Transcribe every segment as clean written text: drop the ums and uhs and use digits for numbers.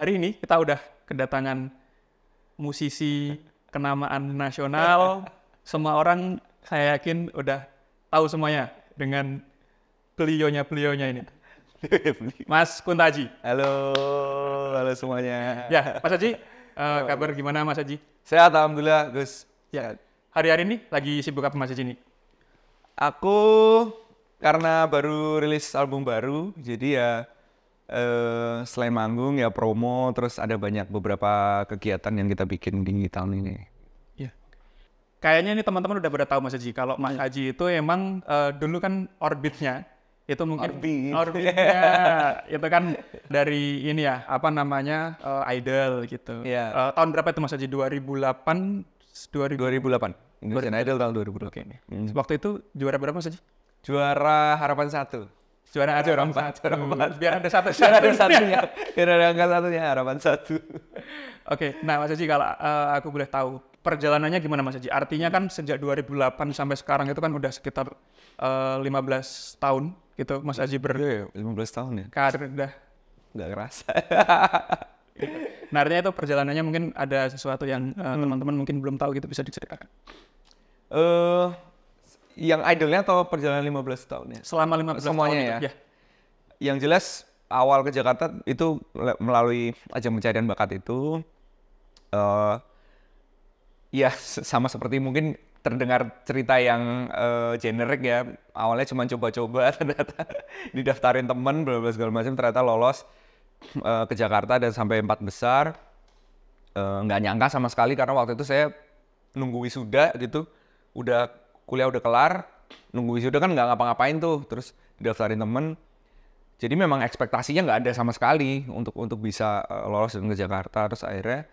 hari ini kita udah kedatangan musisi kenamaan nasional. Semua orang saya yakin udah tahu semuanya dengan beliaunya ini. Mas Kunto Aji. Halo semuanya. Ya, Mas Aji, kabar gimana Mas Aji? Sehat, alhamdulillah, Gus. Ya, hari-hari ini lagi sibuk apa Mas Aji nih? Aku karena baru rilis album baru, jadi ya selain manggung ya promo, terus ada banyak beberapa kegiatan yang kita bikin di tahun ini. Ya. Kayaknya ini teman-teman udah pada tahu Mas Aji. Kalau Mas Aji itu emang dulu kan orbitnya itu mungkin orbitnya itu kan dari ini ya apa namanya Idol gitu. Iya. Tahun berapa itu Mas Aji? 2008 Indonesian Idol tahun 2008. Oke. Waktu itu juara berapa Mas Aji? Juara Harapan 1. Juara 4. Biar ada satu. Biar ada satunya. Biar ada angka satunya Harapan 1. Oke. Nah Mas Aji, kalau aku boleh tahu perjalanannya gimana Mas Aji? Artinya kan sejak 2008 sampai sekarang itu kan udah sekitar 15 tahun gitu Mas Aji 15 tahun ya? karir udah. Nggak kerasa. Nah artinya itu perjalanannya mungkin ada sesuatu yang teman-teman mungkin belum tahu gitu, bisa diceritakan. Yang idolnya atau perjalanan 15 tahun ya? Selama 15 semuanya tahun ya? itu, ya. Yang jelas awal ke Jakarta itu melalui ajang pencarian bakat itu ya sama seperti mungkin terdengar cerita yang generik ya. Awalnya cuma coba-coba, ternyata didaftarin temen, segala macam, ternyata lolos ke Jakarta dan sampai 4 besar. Nggak nyangka sama sekali karena waktu itu saya nunggu wisuda gitu. Kuliah udah kelar, nunggu wisuda kan nggak ngapa-ngapain tuh. Terus didaftarin temen. Jadi memang ekspektasinya nggak ada sama sekali untuk bisa lolos dan ke Jakarta. Terus akhirnya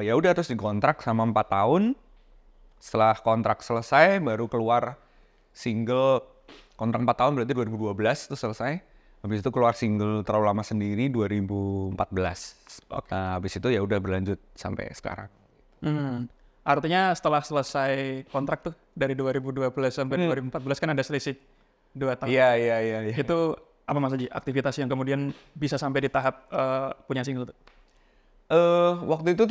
ya udah terus dikontrak sama 4 tahun. Setelah kontrak selesai baru keluar single. Kontrak 4 tahun berarti 2012 itu selesai. Habis itu keluar single Terlalu Lama Sendiri 2014. Nah, habis itu ya udah berlanjut sampai sekarang. Artinya setelah selesai kontrak tuh dari 2012 sampai 2014 kan ada selisih 2 tahun. Iya. Itu apa Mas Aji aktivitas yang kemudian bisa sampai di tahap punya single tuh? Waktu itu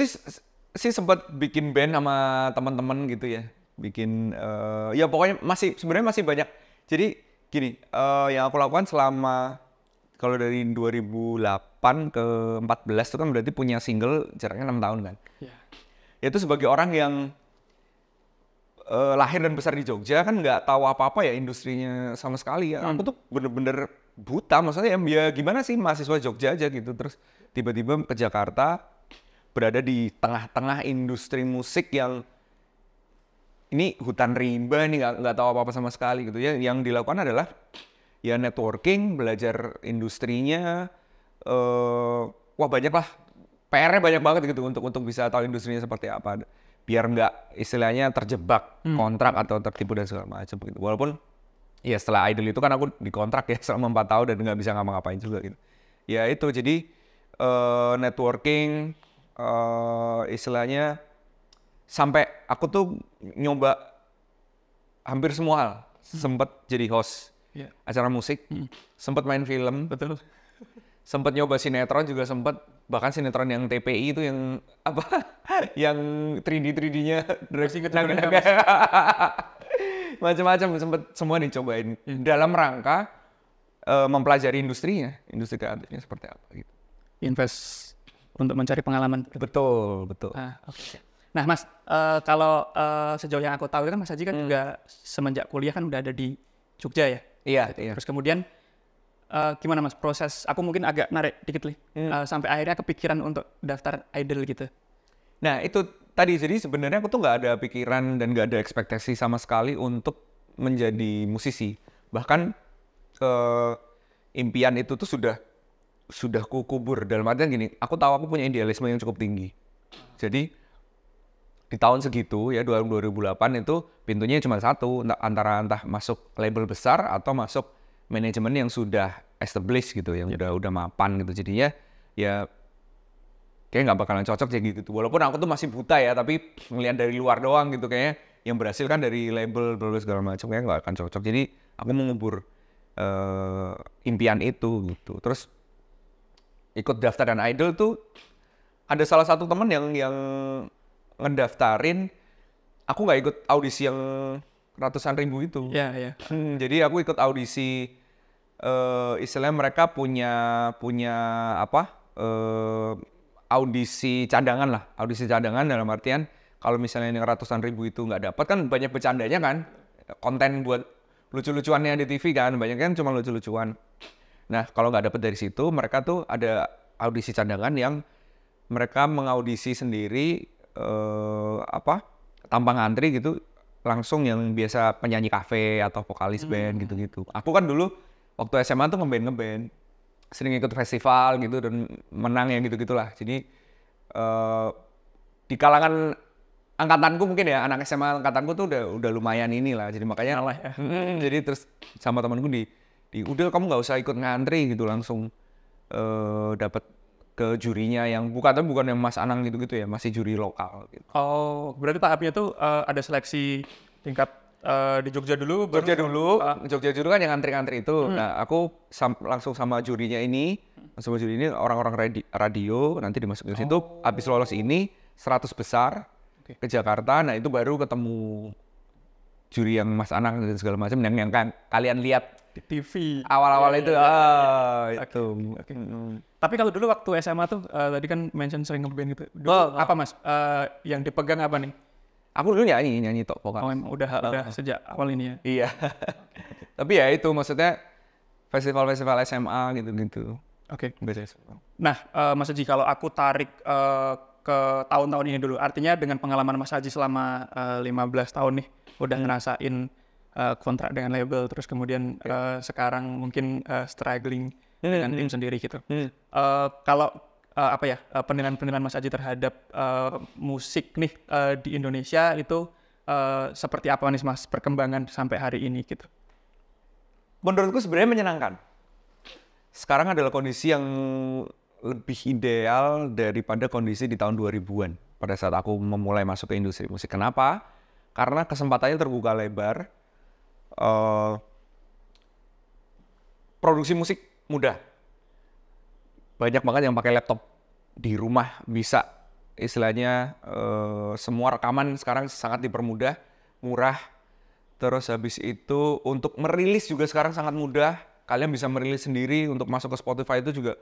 sih sempat bikin band sama teman-teman gitu ya. Bikin ya pokoknya sebenarnya masih banyak. Jadi gini, yang aku lakukan selama kalau dari 2008 ke 14 itu kan berarti punya single jaraknya 6 tahun kan. Yeah. Itu sebagai orang yang lahir dan besar di Jogja kan nggak tahu apa-apa ya industrinya sama sekali ya. Aku tuh bener-bener buta, maksudnya ya gimana sih mahasiswa Jogja aja gitu. Terus tiba-tiba ke Jakarta, berada di tengah-tengah industri musik yang ini hutan rimba, ini nggak tahu apa-apa sama sekali gitu ya. Yang dilakukan adalah ya networking, belajar industrinya, wah banyak lah, PR-nya banyak banget gitu untuk bisa tahu industrinya seperti apa, biar nggak istilahnya terjebak kontrak atau tertipu dan segala macam gitu. Walaupun ya setelah Idol itu kan aku dikontrak ya selama 4 tahun dan nggak bisa ngapa-ngapain juga gitu. Ya itu jadi networking, istilahnya sampai aku tuh nyoba hampir semua hal. Sempet jadi host acara musik, sempet main film, Betul. sempet nyoba sinetron juga sempet, bahkan sinetron yang TPI itu yang apa, yang 3D-nya Direksi ke macam-macam, sempet semua dicobain dalam rangka mempelajari industri kreatifnya seperti apa gitu. Invest untuk mencari pengalaman. Betul. Okay. Nah Mas, kalau sejauh yang aku tahu kan Mas Aji kan juga semenjak kuliah kan udah ada di Jogja ya? Iya. Terus kemudian gimana Mas proses, aku mungkin agak narik dikit nih, sampai akhirnya kepikiran untuk daftar Idol gitu. Nah itu tadi, jadi sebenarnya aku tuh nggak ada pikiran dan nggak ada ekspektasi sama sekali untuk menjadi musisi. Bahkan impian itu tuh sudah kukubur, dalam artian gini, aku tahu aku punya idealisme yang cukup tinggi. Jadi di tahun segitu ya 2008 itu pintunya cuma satu, entah masuk label besar atau masuk manajemen yang sudah established gitu, yang udah mapan gitu. Jadinya ya kayak nggak bakalan cocok kayak gitu. Walaupun aku tuh masih buta ya, tapi ngelihat dari luar doang gitu, kayaknya yang berhasil kan dari label segala macam, kayak nggak akan cocok. Jadi aku mengubur impian itu gitu. Terus ikut daftar dan idol tuh ada salah satu temen yang ngedaftarin, aku nggak ikut audisi yang ratusan ribu itu. Iya. Jadi aku ikut audisi, istilahnya mereka punya audisi cadangan lah. Audisi cadangan dalam artian kalau misalnya yang ratusan ribu itu nggak dapat kan banyak bercandanya kan. Konten buat lucu-lucuannya di TV kan, banyak kan cuma lucu-lucuan. Nah kalau nggak dapat dari situ, mereka tuh ada audisi cadangan yang mereka mengaudisi sendiri, tanpa ngantri gitu, langsung yang biasa penyanyi kafe atau vokalis band gitu-gitu. Aku kan dulu waktu SMA tuh ngeband, sering ikut festival gitu dan menang yang gitu-gitulah. Jadi di kalangan angkatanku mungkin ya, anak SMA angkatanku tuh udah lumayan inilah. Jadi makanya Salah ya. jadi terus sama temanku udah kamu nggak usah ikut ngantri gitu, langsung dapat ke jurinya yang bukan yang Mas Anang gitu-gitu ya, masih juri lokal gitu. Oh, berarti tahapnya tuh ada seleksi tingkat di Jogja dulu, Jogja dulu kan yang ngantri-ngantri itu. Nah, aku langsung sama jurinya ini, orang-orang radio nanti dimasukin ke situ. Habis lolos ini 100 besar ke Jakarta. Nah, itu baru ketemu juri yang Mas Anang dan segala macam yang kalian lihat di TV. Awal-awal itu. Itu. Okay. Tapi kalau dulu waktu SMA tuh tadi kan mention sering ngeband gitu. Dulu apa Mas? Yang dipegang apa nih? Aku dulu nyanyi tok vokal. Oh, emang udah sejak awal ini ya. Iya. Tapi ya itu maksudnya festival-festival SMA gitu-gitu. Oke. Nah, Mas Haji, kalau aku tarik ke tahun-tahun ini dulu, artinya dengan pengalaman Mas Haji selama 15 tahun nih, udah ngerasain kontrak dengan label, terus kemudian sekarang mungkin struggling dengan tim sendiri gitu. Kalau penilaian Mas Haji terhadap musik nih di Indonesia itu seperti apa nih Mas perkembangan sampai hari ini gitu? Menurutku sebenarnya menyenangkan. Sekarang adalah kondisi yang lebih ideal daripada kondisi di tahun 2000-an pada saat aku memulai masuk ke industri musik. Kenapa? Karena kesempatannya terbuka lebar. Produksi musik mudah. Banyak banget yang pakai laptop di rumah bisa. Istilahnya semua rekaman sekarang sangat dipermudah, murah. Terus habis itu untuk merilis juga sekarang sangat mudah. Kalian bisa merilis sendiri, untuk masuk ke Spotify itu juga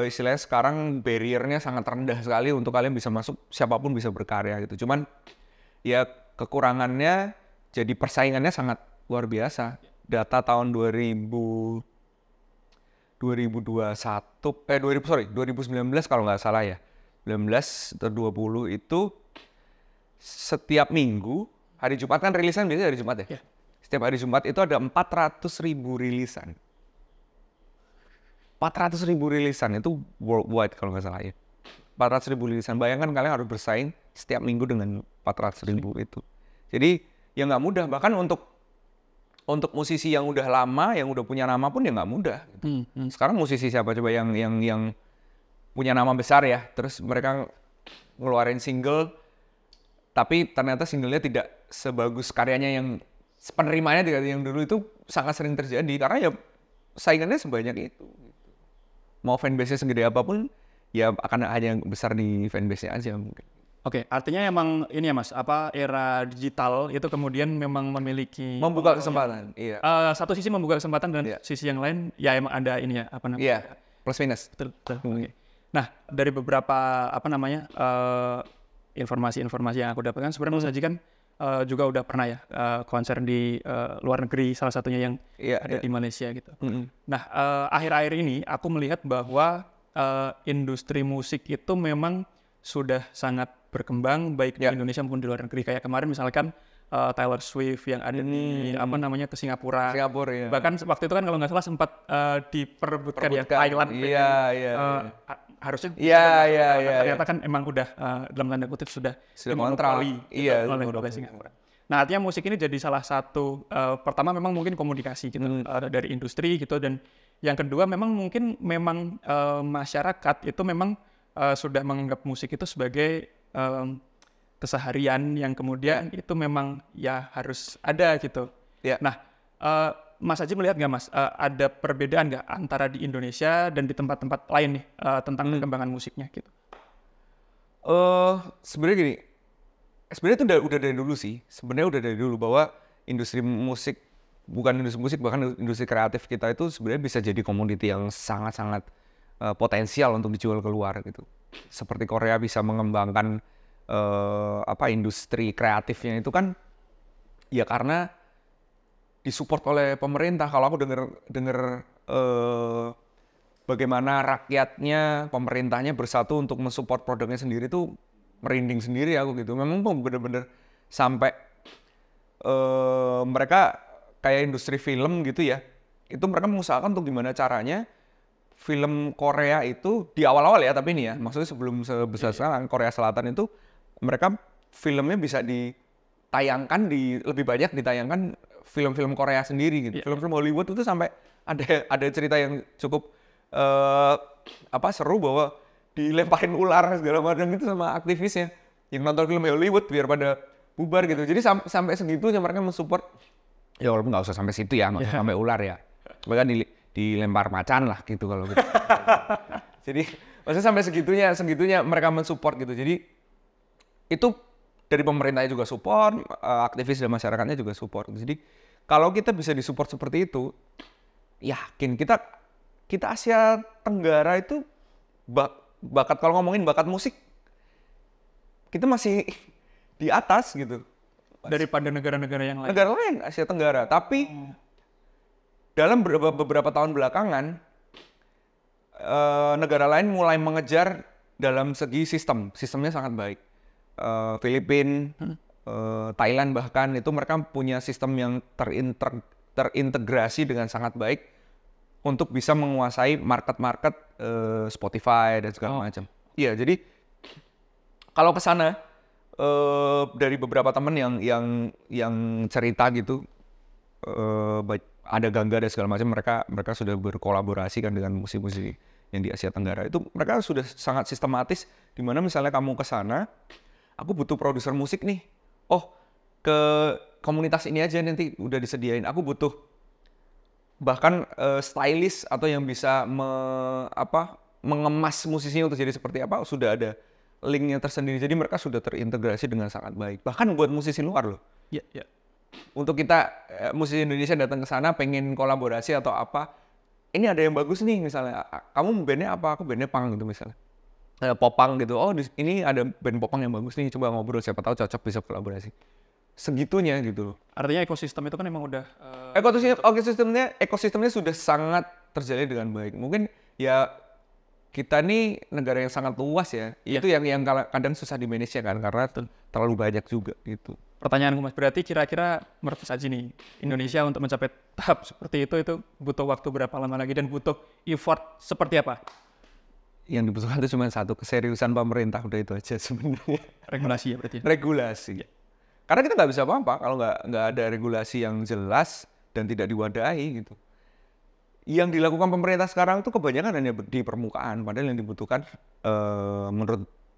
istilahnya sekarang barrier-nya sangat rendah sekali untuk kalian bisa masuk, siapapun bisa berkarya gitu. Cuman ya kekurangannya jadi persaingannya sangat luar biasa. Data tahun 2019 kalau nggak salah ya. 19 atau 20 itu setiap minggu, hari Jumat kan rilisan biasanya hari Jumat ya? Setiap hari Jumat itu ada 400.000 rilisan. 400.000 rilisan itu worldwide kalau nggak salah ya. 400.000 rilisan. Bayangkan kalian harus bersaing setiap minggu dengan 400.000 itu. Jadi ya nggak mudah. Bahkan untuk musisi yang udah lama, yang udah punya nama pun ya nggak mudah. Gitu. Sekarang musisi siapa coba yang punya nama besar ya, terus mereka ngeluarin single, tapi ternyata singlenya tidak sebagus karyanya yang penerimaannya tidak yang dulu, itu sangat sering terjadi karena ya saingannya sebanyak itu. Mau fanbase-nya segede apapun, ya akan hanya besar di fanbase-nya aja mungkin. Oke, artinya emang ini ya Mas, era digital itu kemudian memang membuka kesempatan. Iya. Satu sisi membuka kesempatan dan sisi yang lain ya emang ada ini ya Iya. Plus minus. Betul. Okay. Nah, dari beberapa informasi-informasi yang aku dapatkan, sebenarnya Mas Haji kan juga udah pernah ya konser di luar negeri, salah satunya yang ada di Malaysia gitu. Nah, akhir-akhir ini aku melihat bahwa industri musik itu memang sudah sangat berkembang baik di Indonesia maupun di luar negeri. Kayak kemarin misalkan Taylor Swift yang ada di ke Singapura. Ya. Bahkan waktu itu kan kalau nggak salah sempat diperebutkan ya Thailand. Harusnya ternyata kan emang udah dalam tanda kutip sudah monopoli oleh Singapura. Nah, artinya musik ini jadi salah satu pertama memang mungkin komunikasi gitu dari industri gitu, dan yang kedua memang masyarakat itu memang sudah menganggap musik itu sebagai keseharian yang kemudian itu memang ya harus ada gitu. Nah, Mas Aji melihat nggak Mas, ada perbedaan nggak antara di Indonesia dan di tempat-tempat lain nih tentang perkembangan musiknya gitu? Sebenarnya gini, sebenarnya itu udah dari dulu sih. Sebenarnya udah dari dulu bahwa industri musik, bukan industri musik, bahkan industri kreatif kita itu sebenarnya bisa jadi komoditi yang sangat-sangat potensial untuk dijual keluar gitu. Seperti Korea bisa mengembangkan industri kreatifnya itu kan ya karena disupport oleh pemerintah. Kalau aku dengar bagaimana rakyatnya, pemerintahnya bersatu untuk mensupport produknya sendiri tuh merinding sendiri aku gitu. Memang bener-bener sampai mereka kayak industri film gitu ya. Itu mereka mengusahakan untuk gimana caranya film Korea itu di awal-awal ya, tapi ini ya, maksudnya sebelum sebesar sekarang Korea Selatan itu mereka filmnya bisa ditayangkan lebih banyak ditayangkan film-film Korea sendiri gitu. Film-film Hollywood itu sampai ada cerita yang cukup seru bahwa dilemparin ular segala macam gitu sama aktivisnya yang nonton film Hollywood biar pada bubar gitu. Jadi sampai segitunya mereka mensupport. Ya walaupun nggak usah sampai situ ya, nggak usah sampai ular ya. Bahkan dilempar macan lah gitu kalau gitu. Jadi maksudnya sampai segitunya mereka mensupport gitu. Jadi itu dari pemerintahnya juga support, aktivis dan masyarakatnya juga support. Jadi kalau kita bisa disupport seperti itu, yakin kita Asia Tenggara itu bakat, kalau ngomongin bakat musik kita masih di atas gitu daripada negara-negara yang lain. Negara lain Asia Tenggara, tapi dalam beberapa tahun belakangan negara lain mulai mengejar dalam segi sistemnya sangat baik. Filipina, Thailand bahkan itu mereka punya sistem yang terintegrasi dengan sangat baik untuk bisa menguasai market Spotify dan segala macam. Iya, jadi kalau ke sana dari beberapa teman yang cerita gitu, ada Gangga dan segala macam, mereka sudah berkolaborasi kan dengan musisi-musisi yang di Asia Tenggara itu, mereka sudah sangat sistematis. Di mana misalnya kamu ke sana, aku butuh produser musik nih, ke komunitas ini aja nanti udah disediain. Aku butuh bahkan stylist atau yang bisa mengemas musisinya untuk jadi seperti apa, sudah ada linknya tersendiri. Jadi mereka sudah terintegrasi dengan sangat baik. Bahkan buat musisi luar loh. Iya. Untuk kita musisi Indonesia datang ke sana pengen kolaborasi atau apa, ini ada yang bagus nih misalnya. Kamu bandnya apa? Aku bandnya punk gitu misalnya. Popang gitu. Ini ada band popang yang bagus nih. Coba ngobrol, siapa tahu cocok bisa kolaborasi. Segitunya gitu loh. Artinya ekosistem itu kan emang udah ekosistemnya sudah sangat terjalin dengan baik. Mungkin ya kita nih negara yang sangat luas ya. Itu yang kadang susah di manage kan karena terlalu banyak juga gitu. Pertanyaanku Mas, berarti kira-kira menurut Mas Aji nih, Indonesia untuk mencapai tahap seperti itu butuh waktu berapa lama lagi dan butuh effort seperti apa? Yang dibutuhkan itu cuma satu, keseriusan pemerintah, udah itu aja sebenarnya. Regulasi ya berarti? Regulasi. Karena kita nggak bisa apa-apa kalau nggak ada regulasi yang jelas dan tidak diwadahi gitu. Yang dilakukan pemerintah sekarang itu kebanyakan hanya di permukaan, padahal yang dibutuhkan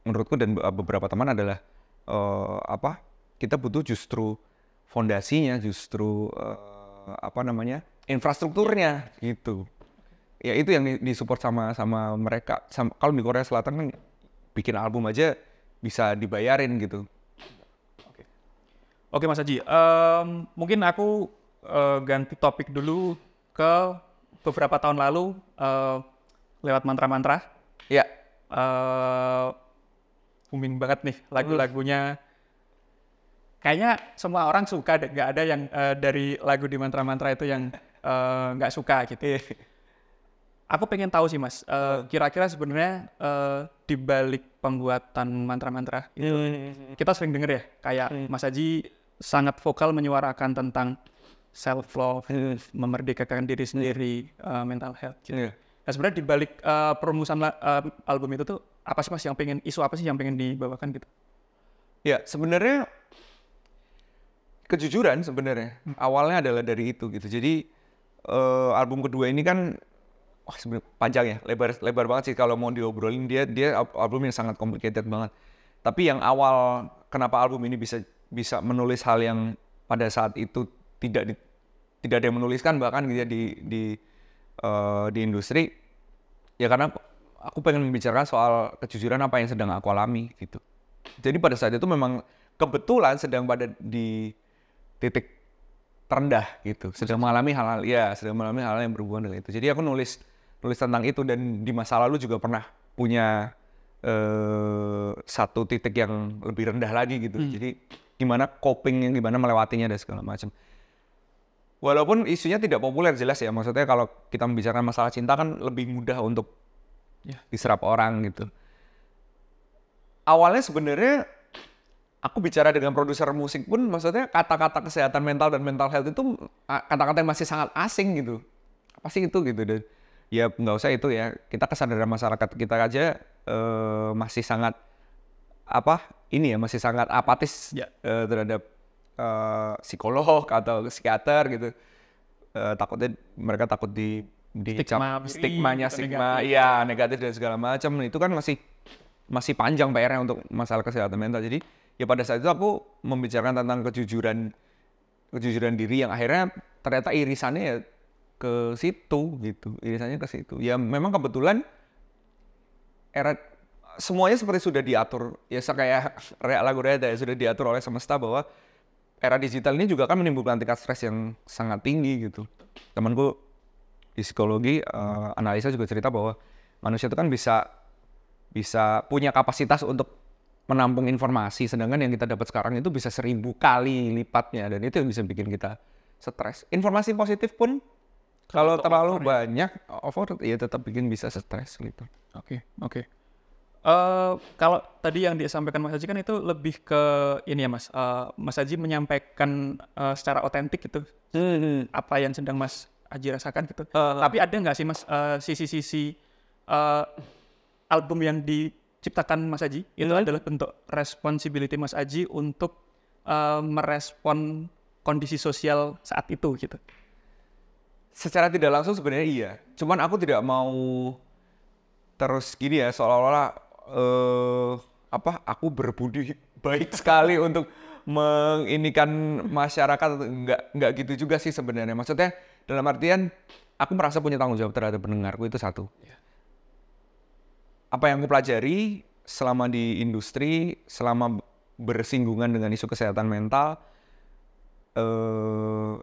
menurutku dan beberapa teman adalah kita butuh justru fondasinya, justru infrastrukturnya gitu. Ya itu yang disupport sama mereka. Kalau di Korea Selatan kan bikin album aja bisa dibayarin gitu. Oke Mas Aji, mungkin aku ganti topik dulu ke beberapa tahun lalu lewat mantra-mantra. Ya. Booming banget nih lagu-lagunya. Kayaknya semua orang suka, nggak ada yang dari lagu di mantra-mantra itu yang nggak suka gitu. Aku pengen tahu sih Mas, kira-kira sebenarnya di balik pembuatan mantra-mantra itu, kita sering denger ya, kayak Mas Aji sangat vokal menyuarakan tentang self-love, memerdekakan diri sendiri, mental health. Gitu. Nah sebenarnya di balik perumusan album itu tuh, apa sih Mas isu apa sih yang pengen dibawakan gitu? Ya sebenarnya kejujuran sebenarnya awalnya adalah dari itu gitu. Jadi album kedua ini kan sebenarnya panjang ya, lebar banget sih kalau mau diobrolin. Dia album yang sangat complicated banget. Tapi yang awal kenapa album ini bisa menulis hal yang pada saat itu tidak tidak ada yang menuliskan bahkan gitu ya di industri, ya karena aku pengen membicarakan soal kejujuran apa yang sedang aku alami gitu. Jadi pada saat itu memang kebetulan sedang pada di titik terendah gitu, sedang mengalami hal-hal yang berhubungan dengan itu. Jadi aku nulis tentang itu, dan di masa lalu juga pernah punya satu titik yang lebih rendah lagi gitu. Jadi gimana coping, gimana melewatinya dan segala macam. Walaupun isunya tidak populer jelas ya, maksudnya kalau kita membicarakan masalah cinta kan lebih mudah untuk diserap orang gitu. Awalnya sebenarnya aku bicara dengan produser musik pun, maksudnya kata-kata kesehatan mental dan mental health itu kata-kata yang masih sangat asing gitu. Apa sih itu gitu, dan ya nggak usah itu ya, kita kesadaran masyarakat kita aja masih sangat masih sangat apatis terhadap psikolog atau psikiater gitu. Takutnya mereka takut di stigma negatif dan segala macam. Itu kan masih panjang PR-nya untuk masalah kesehatan mental. Jadi ya pada saat itu aku membicarakan tentang kejujuran diri yang akhirnya ternyata irisannya ya ke situ gitu. Irisannya ke situ. Ya memang kebetulan semuanya seperti sudah diatur. Ya kayak lagu Reda ya, sudah diatur oleh semesta bahwa era digital ini juga kan menimbulkan tingkat stres yang sangat tinggi gitu. Temanku di psikologi analisa juga cerita bahwa manusia itu kan bisa punya kapasitas untuk menampung informasi, sedangkan yang kita dapat sekarang itu bisa 1000 kali lipatnya, dan itu yang bisa bikin kita stres. Informasi positif pun kalau terlalu banyak ya tetap bikin bisa stres gitu. Oke. Kalau tadi yang disampaikan Mas Aji kan itu lebih ke ini ya Mas, Mas Aji menyampaikan secara otentik gitu, apa yang sedang Mas Aji rasakan gitu. Tapi ada nggak sih Mas sisi-sisi album yang diciptakan Mas Aji itu adalah bentuk responsibility Mas Aji untuk merespon kondisi sosial saat itu gitu? Secara tidak langsung sebenarnya iya, cuman aku tidak mau terus gini ya, seolah-olah aku berbudi baik sekali untuk menginikan masyarakat. Enggak gitu juga sih sebenarnya. Maksudnya dalam artian aku merasa punya tanggung jawab terhadap pendengarku, itu satu. Apa yang aku pelajari selama di industri, selama bersinggungan dengan isu kesehatan mental,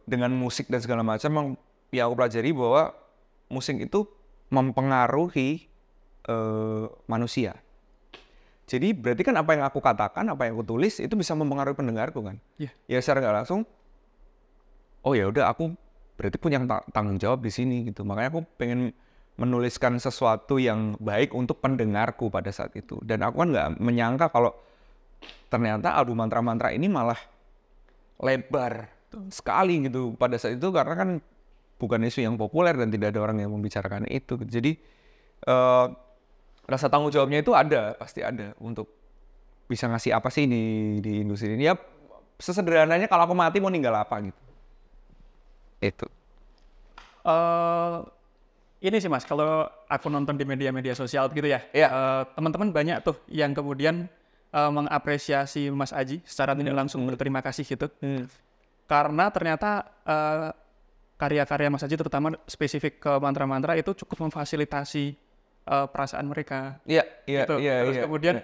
dengan musik dan segala macam, yang aku pelajari bahwa musik itu mempengaruhi manusia. Jadi berarti kan apa yang aku katakan, apa yang aku tulis itu bisa mempengaruhi pendengarku kan. Ya secara nggak langsung, oh ya udah aku berarti punya tanggung jawab di sini gitu. Makanya aku pengen menuliskan sesuatu yang baik untuk pendengarku pada saat itu. Dan aku kan nggak menyangka kalau ternyata album mantra-mantra ini malah lebar sekali gitu pada saat itu, karena kan bukan isu yang populer dan tidak ada orang yang membicarakan itu. Jadi rasa tanggung jawabnya itu pasti ada untuk bisa ngasih apa sih di industri ini. Ya sesederhananya kalau aku mati mau ninggal apa gitu. Itu. Ini sih Mas, kalau aku nonton di media-media sosial gitu ya, teman-teman banyak tuh yang kemudian mengapresiasi Mas Aji secara tidak langsung, berterima kasih gitu. Karena ternyata karya-karya Mas Aji terutama spesifik ke mantra-mantra itu cukup memfasilitasi perasaan mereka. Terus kemudian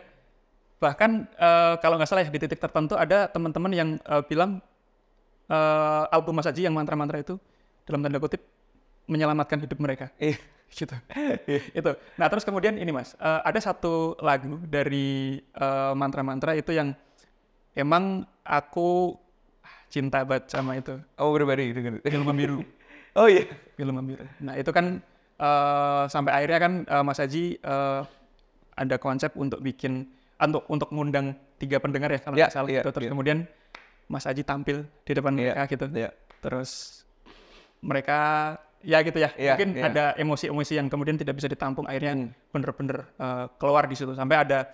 bahkan kalau nggak salah ya di titik tertentu ada teman-teman yang bilang album Mas Aji yang mantra-mantra itu dalam tanda kutip menyelamatkan hidup mereka. Gitu. Itu. Nah terus kemudian ini Mas, ada satu lagu dari mantra-mantra itu yang emang aku cinta banget sama itu. Oh berbalik itu. Film Membiru. Oh iya. Film Membiru. Nah itu kan sampai akhirnya kan Mas Aji ada konsep untuk bikin untuk ngundang 3 pendengar ya kalau nggak salah gitu. Terus kemudian Mas Aji tampil di depan mereka gitu. Terus mereka ya gitu ya, mungkin ada emosi-emosi yang kemudian tidak bisa ditampung, akhirnya bener-bener keluar di situ. Sampai ada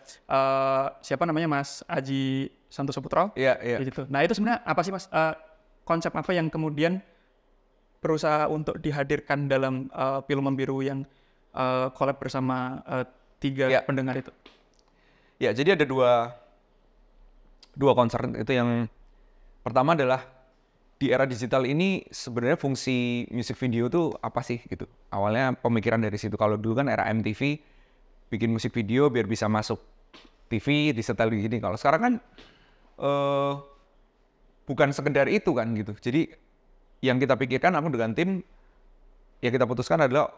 siapa namanya Mas Aji Santoso Putro. Gitu. Nah itu sebenarnya apa sih Mas, konsep apa yang kemudian berusaha untuk dihadirkan dalam Film Membiru yang collab bersama 3 pendengar itu? Ya, jadi ada dua concern itu. Yang pertama adalah di era digital ini sebenarnya fungsi music video tuh apa sih gitu. Awalnya pemikiran dari situ. Kalau dulu kan era MTV bikin musik video biar bisa masuk TV disetel gini. Kalau sekarang kan bukan sekedar itu kan gitu. Jadi yang kita pikirkan aku dengan tim yang kita putuskan adalah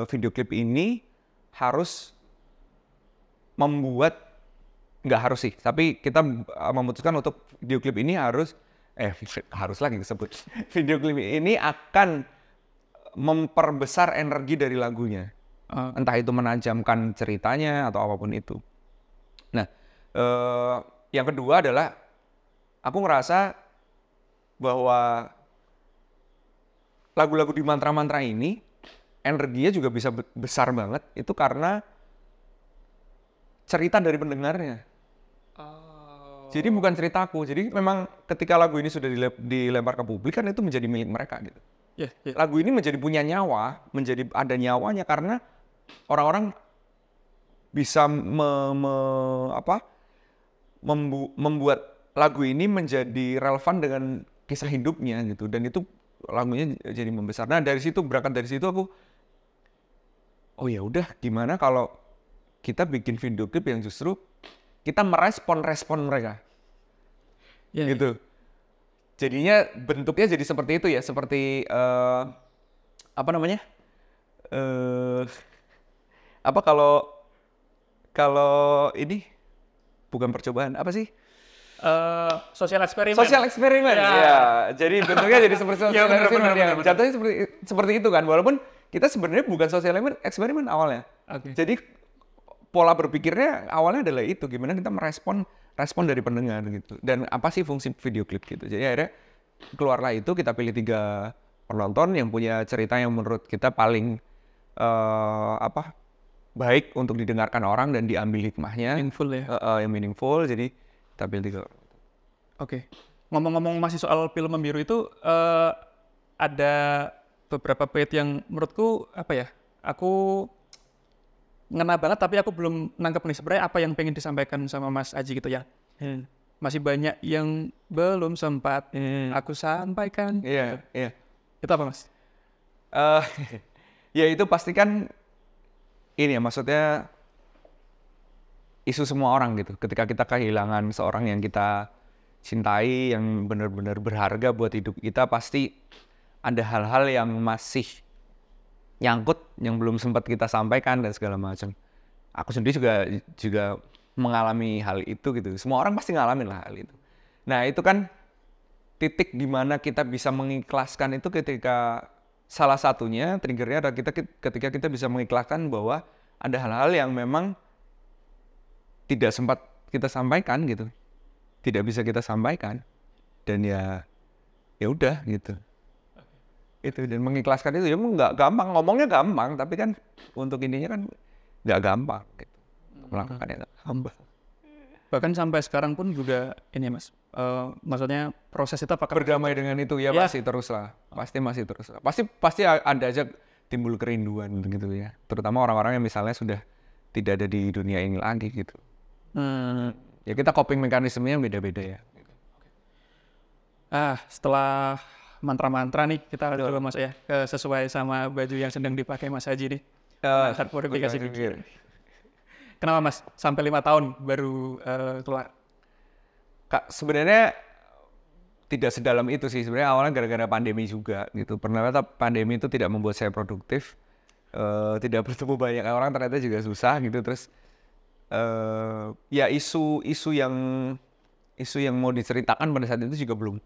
video klip ini harus membuat, nggak harus sih, tapi kita memutuskan untuk video klip ini harus lagi disebut. Video klip ini akan memperbesar energi dari lagunya. Entah itu menajamkan ceritanya atau apapun itu. Nah, yang kedua adalah aku ngerasa bahwa lagu-lagu di mantra-mantra ini energinya juga bisa besar banget itu karena cerita dari pendengarnya. Jadi bukan ceritaku. Jadi memang ketika lagu ini sudah dilempar ke publik kan itu menjadi milik mereka gitu. Lagu ini menjadi punya nyawa, menjadi ada nyawanya karena orang-orang bisa membuat lagu ini menjadi relevan dengan kisah hidupnya gitu, dan itu lagunya jadi membesar. Nah berangkat dari situ aku, oh ya udah, gimana kalau kita bikin video klip yang justru kita merespon mereka, gitu. Jadinya bentuknya jadi seperti itu ya, seperti apa namanya? Kalau ini bukan percobaan, apa sih? Sosial eksperimen. Sosial eksperimen, ya. Jadi bentuknya jadi seperti sosial eksperimen. Jatuhnya seperti itu kan, walaupun kita sebenarnya bukan sosial eksperimen awalnya. Jadi pola berpikirnya awalnya adalah itu, gimana kita respon dari pendengar gitu. Dan apa sih fungsi video klip gitu. Jadi akhirnya keluarlah itu, kita pilih 3 penonton yang punya cerita yang menurut kita paling baik untuk didengarkan orang dan diambil hikmahnya. Meaningful ya. Yang meaningful, jadi kita pilih 3. Oke. Ngomong-ngomong masih soal film Membiru itu, ada beberapa bait yang menurutku aku ngena banget, tapi aku belum nangkep nih sebenarnya apa yang pengen disampaikan sama Mas Aji gitu ya. Masih banyak yang belum sempat aku sampaikan. Iya. Itu apa, Mas? Ya itu pasti kan ini ya, maksudnya isu semua orang gitu. Ketika kita kehilangan seorang yang kita cintai, yang benar-benar berharga buat hidup kita, pasti ada hal-hal yang masih nyangkut, yang belum sempat kita sampaikan dan segala macam. Aku sendiri juga mengalami hal itu gitu. Semua orang pasti ngalamin lah hal itu. Nah itu kan titik di mana kita bisa mengikhlaskan itu ketika salah satunya triggernya adalah ketika kita bisa mengikhlaskan bahwa ada hal-hal yang memang tidak sempat kita sampaikan gitu, tidak bisa kita sampaikan, dan ya udah gitu. Itu, dan mengikhlaskan itu ya nggak gampang, ngomongnya gampang, tapi kan untuk intinya kan nggak gampang gitu. Melakukannya gampang. Bahkan sampai sekarang pun juga ini Mas, maksudnya proses itu apakah berdamai dengan itu ya, masih terus lah, masih terus lah. Pasti ada aja timbul kerinduan gitu ya, terutama orang-orang yang misalnya sudah tidak ada di dunia ini lagi gitu. Ya kita coping mekanismenya beda-beda ya. Setelah mantra-mantra nih, kita coba Mas ya, sesuai sama baju yang sedang dipakai Mas Haji nih. Saat purifikasi pikir. Kenapa Mas sampai 5 tahun baru keluar? Kak, sebenarnya tidak sedalam itu sih. Sebenarnya awalnya gara-gara pandemi juga gitu. Ternyata pandemi itu tidak membuat saya produktif. Tidak bertemu banyak orang, ternyata juga susah gitu. Terus ya isu yang mau diceritakan pada saat itu juga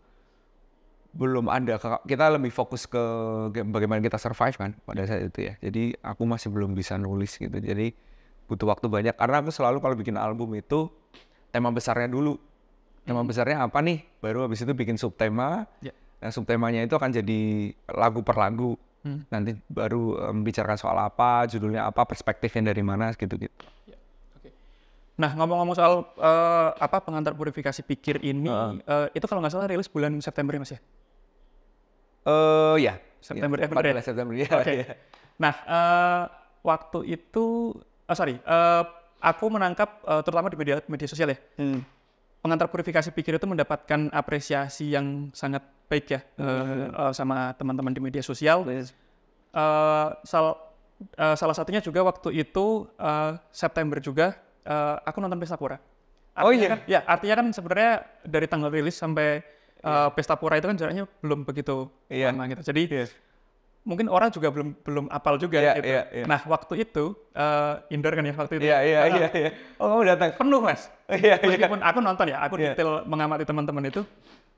belum ada. Kita lebih fokus ke bagaimana kita survive kan pada saat itu ya. Jadi aku masih belum bisa nulis gitu. Jadi butuh waktu banyak, karena aku selalu kalau bikin album itu tema besarnya dulu. Tema besarnya apa nih? Baru habis itu bikin subtema. Nah, subtemanya itu akan jadi lagu per lagu. Nanti baru membicarakan soal apa, judulnya apa, perspektifnya dari mana gitu-gitu. Nah, ngomong-ngomong soal pengantar purifikasi pikir ini, itu kalau nggak salah rilis bulan September ya Mas ya? Ya. September ya. 14 September ya. Okay. Nah, waktu itu, aku menangkap terutama di media sosial ya. pengantar purifikasi pikir itu mendapatkan apresiasi yang sangat baik ya sama teman-teman di media sosial. Salah satunya juga waktu itu September juga aku nonton Pesta Pora. Artinya kan sebenarnya dari tanggal rilis sampai Pesta Pora itu kan jaraknya belum begitu lama gitu. Jadi mungkin orang juga belum apal juga gitu. Nah, waktu itu indoor kan ya waktu itu. Oh, kamu datang penuh, Mas. Meskipun aku nonton ya, aku detail mengamati teman-teman itu,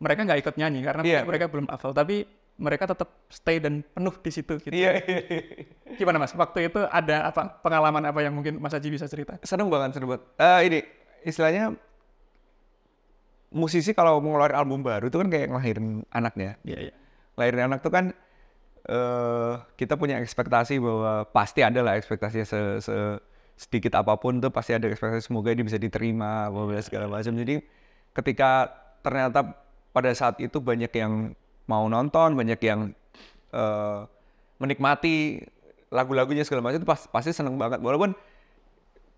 mereka nggak ikut nyanyi karena mereka belum hafal, tapi mereka tetap stay dan penuh di situ gitu. Gimana, Mas? Waktu itu ada pengalaman apa yang mungkin Mas Aji bisa cerita? Seneng banget. Ini istilahnya musisi kalau mau ngeluarin album baru itu kan kayak ngelahirin anaknya. Lahirin anak tuh kan kita punya ekspektasi bahwa pasti ada lah ekspektasinya sedikit apapun tuh pasti ada ekspektasi semoga ini bisa diterima segala macam. Jadi ketika ternyata pada saat itu banyak yang mau nonton, banyak yang menikmati lagu-lagunya segala macam itu pasti seneng banget. Walaupun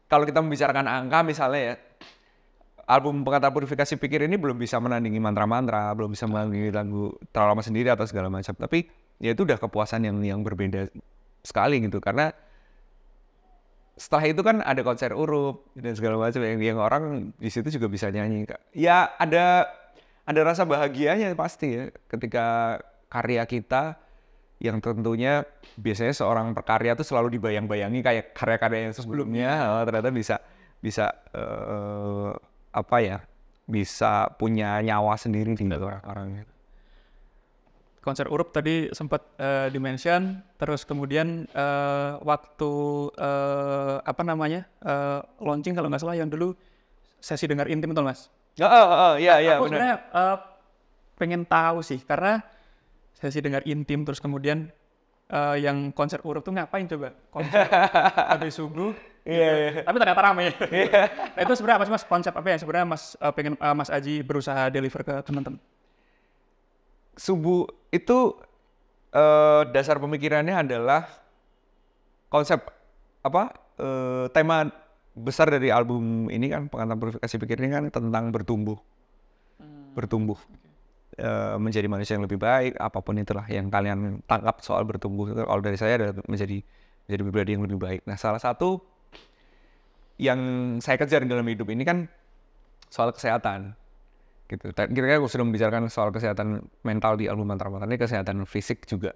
kalau kita membicarakan angka misalnya ya, album Pengantar Purifikasi Pikir ini belum bisa menandingi mantra-mantra, belum bisa menandingi lagu Terlalu Lama Sendiri atau segala macam. Tapi ya itu udah kepuasan yang berbeda sekali gitu. Karena setelah itu kan ada konser Urup dan segala macam yang orang di situ juga bisa nyanyi. Ya ada rasa bahagianya pasti ya ketika karya kita yang tentunya biasanya seorang pekarya tuh selalu dibayang-bayangi kayak karya-karya yang sebelumnya ternyata bisa bisa punya nyawa sendiri di orang-orang. Konser Urup tadi sempat di-mention, terus kemudian waktu launching kalau nggak salah yang dulu sesi dengar intim itu, Mas. Aku sebenarnya pengen tahu sih, karena sesi dengar intim terus kemudian yang konser Urup tuh ngapain coba? Konser habis subuh. Tapi ternyata rame. Nah, itu sebenarnya Mas konsep apa ya sebenarnya Mas pengen Mas Aji berusaha deliver ke teman-teman? Subuh itu dasar pemikirannya adalah konsep tema besar dari album ini kan Pengantar Purifikasi Pikir ini kan tentang bertumbuh menjadi manusia yang lebih baik, apapun itulah yang kalian tangkap soal bertumbuh. Kalau dari saya adalah menjadi pribadi yang lebih baik. Nah, salah satu yang saya kejar dalam hidup ini kan soal kesehatan. Gitu. Kira-kira aku sudah membicarakan soal kesehatan mental di album Mantra-Mantra ini, kesehatan fisik juga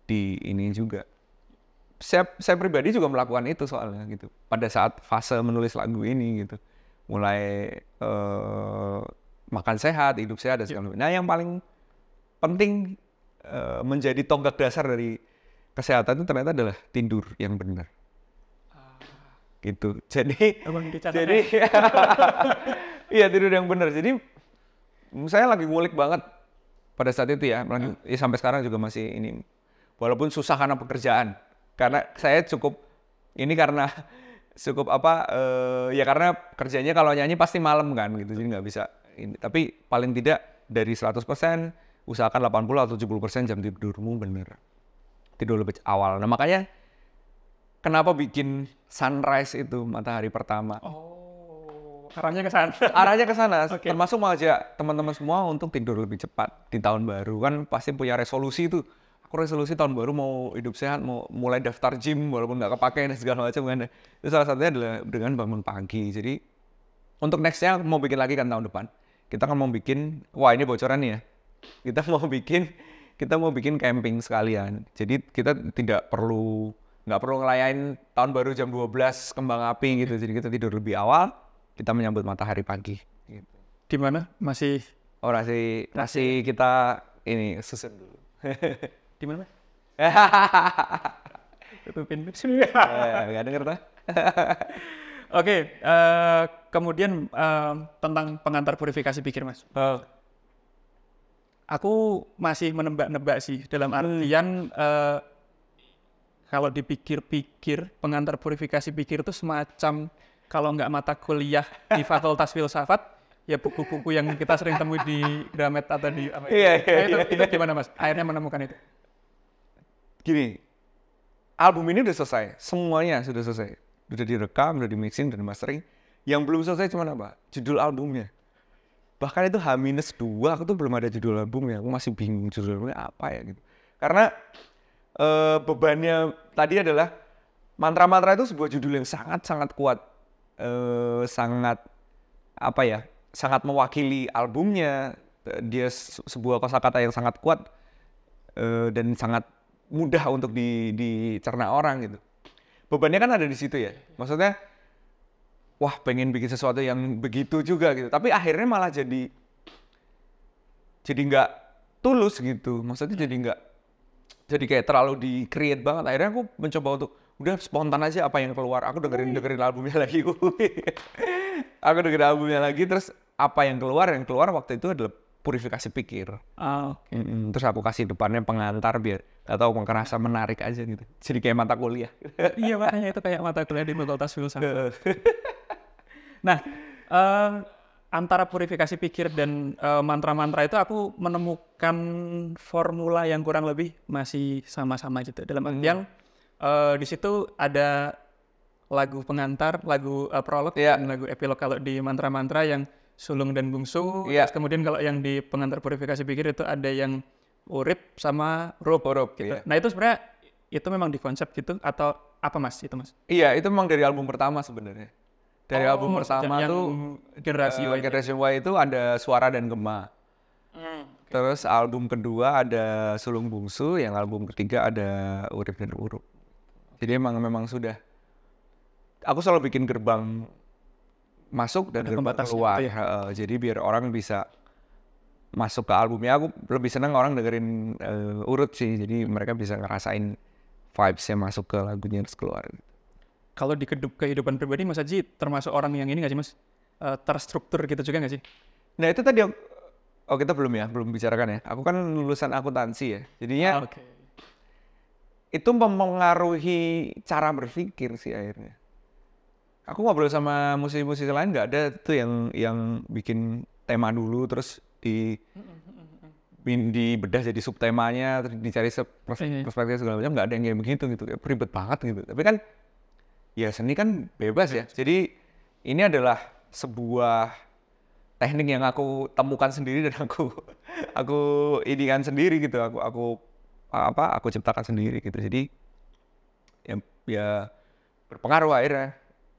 di ini juga. Saya pribadi juga melakukan itu soalnya gitu. Pada saat fase menulis lagu ini gitu, mulai makan sehat, hidup sehat dan segala macam. Nah, yang paling penting menjadi tonggak dasar dari kesehatan itu ternyata adalah tidur yang benar. Gitu. Jadi iya tidur yang benar. Jadi saya lagi ngulik banget pada saat itu ya, sampai sekarang juga masih ini. Walaupun susah karena pekerjaan. Karena saya karena karena kerjanya kalau nyanyi pasti malam kan gitu. Jadi nggak bisa ini. Tapi paling tidak dari 100% usahakan 80 atau 70% jam tidurmu bener. Tidur lebih awal. Nah, makanya kenapa bikin sunrise itu matahari pertama. Arahnya ke sana. Arahnya ke sana. Okay. Termasuk mengajak teman-teman semua untuk tidur lebih cepat di tahun baru. Kan pasti punya resolusi itu. Aku resolusi tahun baru mau hidup sehat, mau mulai daftar gym walaupun nggak kepake dan segala macam kan. Itu salah satunya adalah dengan bangun pagi. Jadi untuk nextnya mau bikin lagi kan tahun depan. Kita kan mau bikin, ini bocoran nih ya. Kita mau bikin camping sekalian. Jadi kita nggak perlu ngelayain tahun baru jam 12 kembang api gitu. Jadi kita tidur lebih awal. Kita menyambut matahari pagi. Gitu. Di mana? Masih kita ini susun dulu. Di mana? Tutupin. Nggak denger tuh. Oke, kemudian tentang pengantar purifikasi pikir, Mas. Aku masih menebak-nebak sih dalam artian kalau dipikir-pikir pengantar purifikasi pikir itu semacam kalau nggak mata kuliah di Fakultas Filsafat, ya buku-buku yang kita sering temui di Gramet atau di apa itu gimana, Mas? Akhirnya menemukan itu. Gini, album ini udah selesai, semuanya sudah selesai. Udah direkam, udah di-mixing, udah di-mastering. Yang belum selesai cuma apa? Judul albumnya. Bahkan itu H-2 aku tuh belum ada judul albumnya, aku masih bingung judul albumnya apa ya gitu. Karena bebannya tadi adalah Mantra-Mantra itu sebuah judul yang sangat-sangat kuat, sangat apa ya, sangat mewakili albumnya. Dia sebuah kosakata yang sangat kuat dan sangat mudah untuk dicerna orang gitu. Bebannya kan ada di situ ya. Maksudnya, wah pengen bikin sesuatu yang begitu juga gitu. Tapi akhirnya malah jadi nggak tulus gitu. Maksudnya jadi kayak terlalu di-create banget. Akhirnya aku mencoba untuk udah spontan aja apa yang keluar. Aku dengerin albumnya lagi. Aku dengerin albumnya lagi, terus apa yang keluar waktu itu adalah Purifikasi Pikir. Okay. Terus aku kasih depannya pengantar biar atau ngerasa menarik aja gitu. Jadi kayak mata kuliah. Iya, makanya itu kayak mata kuliah di Fakultas Filsafat. Nah, antara Purifikasi Pikir dan Mantra-Mantra itu aku menemukan formula yang kurang lebih masih sama-sama gitu. Dalam artian di situ ada lagu pengantar, lagu prolog, dan lagu epilog kalau di Mantra-Mantra yang sulung dan bungsu. Terus kemudian kalau yang di pengantar Purifikasi Pikir itu ada yang urip sama rup gitu. Nah itu sebenarnya itu memang di konsep gitu atau apa Mas itu Mas? Iya, itu memang dari album pertama sebenarnya. Dari album pertama tuh Generasi Y itu ada Suara dan Gema. Terus album kedua ada Sulung Bungsu, yang album ketiga ada Urip dan Urup. Jadi memang sudah. Aku selalu bikin gerbang masuk dan gerbang keluar. Ya? Jadi biar orang bisa masuk ke albumnya. Aku lebih senang orang dengerin urut sih. Jadi mereka bisa ngerasain vibes-nya masuk ke lagunya terus keluar. Kalau di kehidupan pribadi Mas Haji termasuk orang yang ini nggak sih Mas? Terstruktur gitu juga nggak sih? Nah itu tadi kita belum bicarakan ya. Aku kan lulusan akuntansi ya. Jadinya itu mempengaruhi cara berpikir sih akhirnya. Aku ngobrol sama musisi-musisi lain nggak ada tuh yang bikin tema dulu terus dibedah jadi subtemanya terus dicari perspektif segala macam, nggak ada yang kayak begitu gitu, ribet banget gitu. Tapi kan ya seni kan bebas ya. Jadi ini adalah sebuah teknik yang aku temukan sendiri dan aku inikan sendiri gitu. Aku ciptakan sendiri gitu. Jadi ya berpengaruh akhirnya.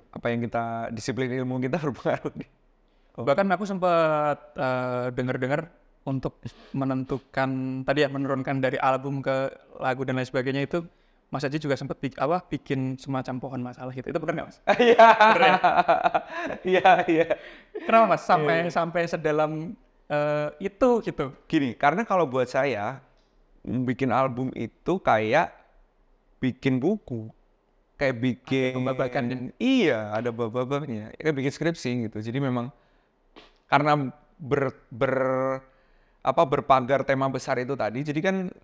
Apa yang kita disiplin ilmu kita berpengaruh. Bahkan aku sempat dengar untuk menentukan tadi ya menurunkan dari album ke lagu dan lain sebagainya itu Mas Haji juga sempat bikin semacam pohon masalah gitu. Itu benar nggak Mas? Iya. Kenapa Mas sampai sedalam itu gitu? Gini, karena kalau buat saya bikin album itu kayak bikin buku. Kayak bikin pembabakan. Iya, ada bab-babnya. Kayak bikin skripsi gitu. Jadi memang karena berpagar tema besar itu tadi, jadi kan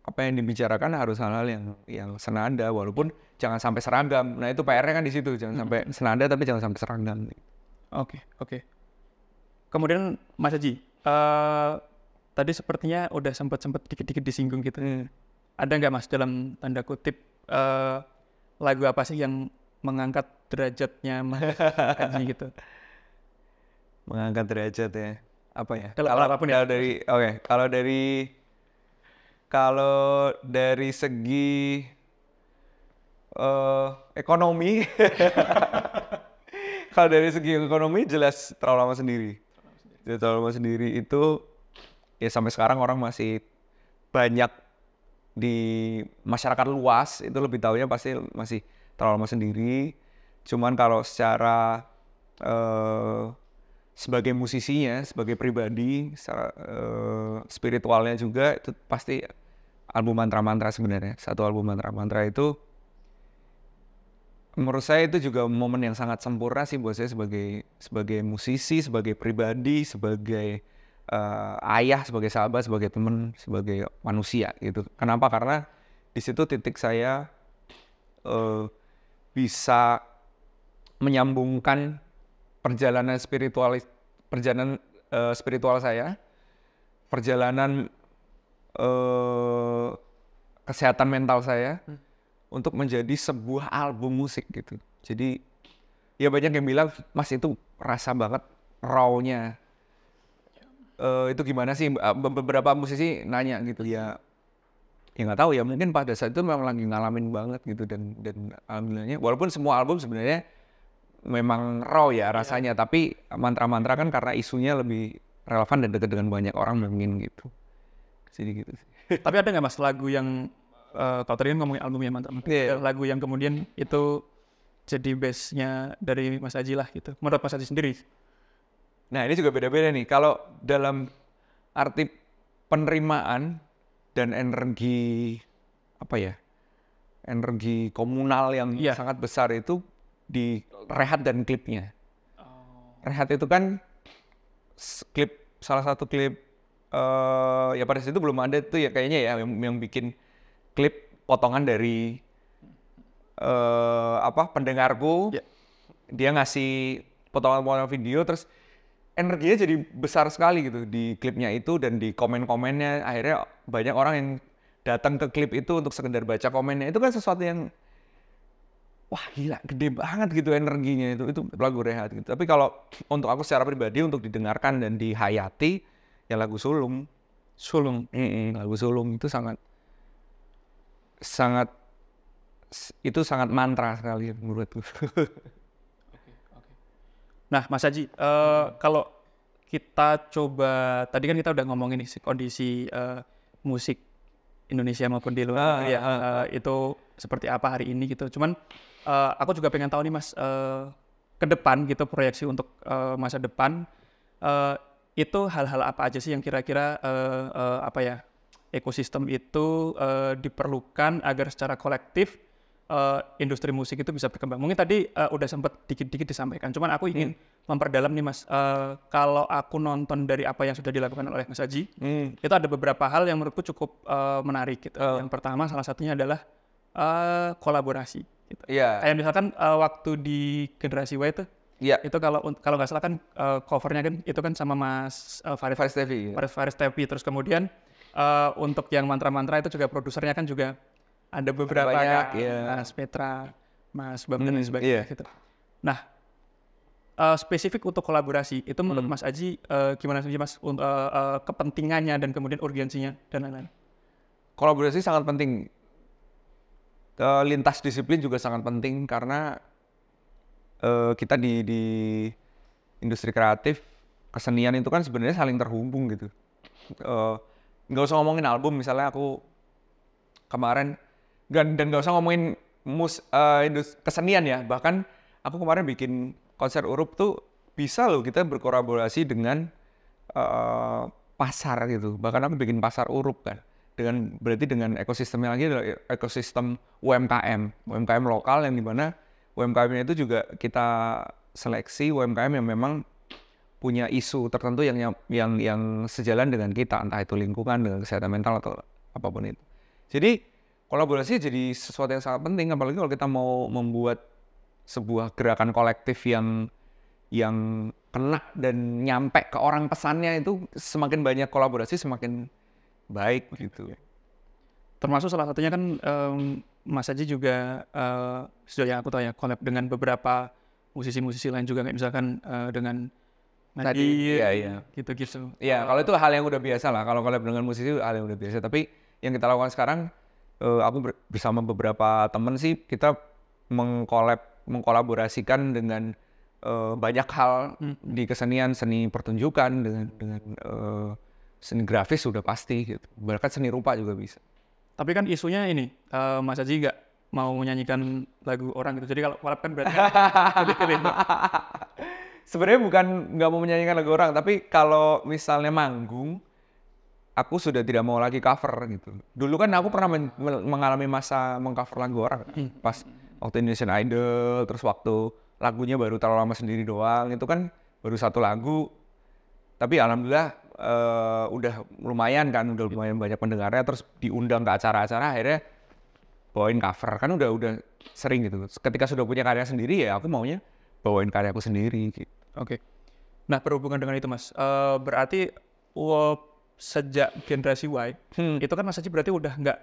apa yang dibicarakan harus hal-hal yang senada walaupun jangan sampai seragam. Nah, itu PR-nya kan di situ, jangan sampai senada tapi jangan sampai seragam. Oke. Kemudian Mas Haji, tadi sepertinya udah sempat dikit-dikit disinggung gitu. Ada nggak Mas dalam tanda kutip lagu apa sih yang mengangkat derajatnya Mas Haji gitu? Mengangkat derajat ya. Apa ya? Kalau dari segi ekonomi kalau dari segi ekonomi jelas Terlalu Lama Sendiri. Terlalu Lama Sendiri itu ya sampai sekarang orang masih banyak di masyarakat luas itu lebih tahunya pasti masih Terlalu Lama Sendiri. Cuman kalau secara sebagai musisinya, sebagai pribadi, secara spiritualnya juga itu pasti album Mantra-Mantra sebenarnya. Satu album Mantra-Mantra itu menurut saya itu juga momen yang sangat sempurna sih buat saya sebagai musisi, sebagai pribadi, sebagai ayah, sebagai sahabat, sebagai teman, sebagai manusia gitu. Kenapa? Karena di situ titik saya bisa menyambungkan perjalanan spiritual saya, perjalanan kesehatan mental saya untuk menjadi sebuah album musik gitu. Jadi ya banyak yang bilang Mas itu rasa banget raw-nya itu gimana sih? Beberapa musisi nanya gitu ya. Ya nggak tahu ya, mungkin pada saat itu memang lagi ngalamin banget gitu dan alhamdulillahnya walaupun semua album sebenarnya memang raw ya rasanya, tapi mantra-mantra kan karena isunya lebih relevan dan dekat dengan banyak orang mungkin gitu. Jadi gitu sih. Tapi ada nggak mas lagu yang kalau tadi kan ngomongin album ya mantap, lagu yang kemudian itu jadi base-nya dari Mas Aji lah gitu, menurut Mas Aji sendiri? Nah ini juga beda-beda nih. Kalau dalam arti penerimaan dan energi apa ya, energi komunal yang sangat besar itu di Rehat dan klipnya. Rehat itu kan salah satu klip ya pada saat itu belum ada tuh ya kayaknya ya yang bikin klip potongan dari pendengarku. Dia ngasih potongan-potongan video terus energinya jadi besar sekali gitu di klipnya itu, dan di komen-komennya akhirnya banyak orang yang datang ke klip itu untuk sekedar baca komennya. Itu kan sesuatu yang wah gila, gede banget gitu energinya itu lagu Rehat gitu. Tapi kalau untuk aku secara pribadi untuk didengarkan dan dihayati ya lagu Sulung. Lagu Sulung itu sangat mantra sekali menurutku. Nah, Mas Haji, kalau kita coba, tadi kan kita udah ngomongin nih kondisi musik Indonesia maupun di luar itu seperti apa hari ini gitu. Cuman aku juga pengen tahu nih Mas, ke depan gitu, proyeksi untuk masa depan, itu hal-hal apa aja sih yang kira-kira ekosistem itu diperlukan agar secara kolektif industri musik itu bisa berkembang. Mungkin tadi udah sempat dikit-dikit disampaikan, cuman aku ingin memperdalam nih Mas. Kalau aku nonton dari apa yang sudah dilakukan oleh Mas Haji, itu ada beberapa hal yang menurutku cukup menarik gitu. Yang pertama salah satunya adalah kolaborasi gitu. Kayak misalkan waktu di Generasi Y itu kalau nggak salah kan covernya kan itu kan sama Mas Faris Tevi. Terus kemudian untuk yang mantra-mantra itu juga produsernya kan juga ada beberapa Mas Petra, Mas Bam dan sebagainya gitu. Nah, spesifik untuk kolaborasi itu menurut Mas Aji gimana sih Mas kepentingannya dan kemudian urgensinya dan lain-lain? Kolaborasi sangat penting. Lintas disiplin juga sangat penting karena kita di industri kreatif kesenian itu kan sebenarnya saling terhubung gitu. Nggak usah ngomongin album, misalnya aku kemarin dan nggak usah ngomongin kesenian ya, bahkan aku kemarin bikin konser Urup tuh bisa loh kita berkolaborasi dengan pasar gitu. Bahkan aku bikin pasar Urup kan, berarti dengan ekosistemnya lagi adalah ekosistem UMKM lokal yang dimana UMKM itu juga kita seleksi UMKM yang memang punya isu tertentu yang sejalan dengan kita, entah itu lingkungan, dengan kesehatan mental atau apapun itu. Jadi kolaborasi jadi sesuatu yang sangat penting, apalagi kalau kita mau membuat sebuah gerakan kolektif yang kena dan nyampe ke orang pesannya, itu semakin banyak kolaborasi semakin baik gitu. Termasuk salah satunya kan Mas Haji juga sejauh yang aku tahu ya collab dengan beberapa musisi-musisi lain juga, kayak misalkan dengan Nadir gitu-gitu. Iya, kalau itu hal yang udah biasa lah. Kalau collab dengan musisi itu hal yang udah biasa. Tapi yang kita lakukan sekarang, aku bersama beberapa teman sih, kita mengkolaborasikan dengan banyak hal di kesenian, seni pertunjukan, dengan seni grafis sudah pasti gitu. Bahkan seni rupa juga bisa. Tapi kan isunya ini, Mas Haji nggak mau menyanyikan lagu orang gitu. Jadi kalau collab kan berarti sebenarnya bukan nggak mau menyanyikan lagu orang, tapi kalau misalnya manggung, aku sudah tidak mau lagi cover gitu. Dulu kan aku pernah mengalami masa mengcover lagu orang, pas waktu Indonesian Idol, terus waktu lagunya baru Terlalu Lama Sendiri doang, itu kan baru satu lagu. Tapi alhamdulillah udah lumayan banyak pendengarnya, terus diundang ke acara-acara, akhirnya bawain cover, kan udah sering gitu. Ketika sudah punya karya sendiri ya aku maunya bawain karyaku sendiri gitu. Oke. Nah, berhubungan dengan itu Mas, berarti sejak Generasi Y itu kan Mas Haji berarti udah nggak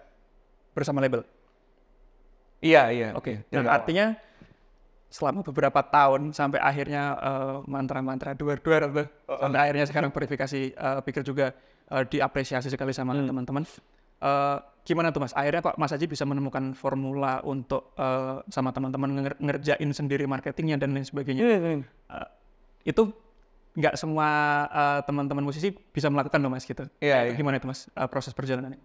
bersama label? Iya. Oke. Dan artinya selama beberapa tahun sampai akhirnya mantra-mantra duar-duar tuh, sampai akhirnya sekarang verifikasi pikir juga diapresiasi sekali sama teman-teman. Gimana tuh Mas? Akhirnya kok Mas Aji bisa menemukan formula untuk sama teman-teman ngerjain sendiri marketingnya dan lain sebagainya. Itu nggak semua teman-teman musisi bisa melakukan loh Mas gitu. Iya. Gimana itu Mas proses perjalanannya?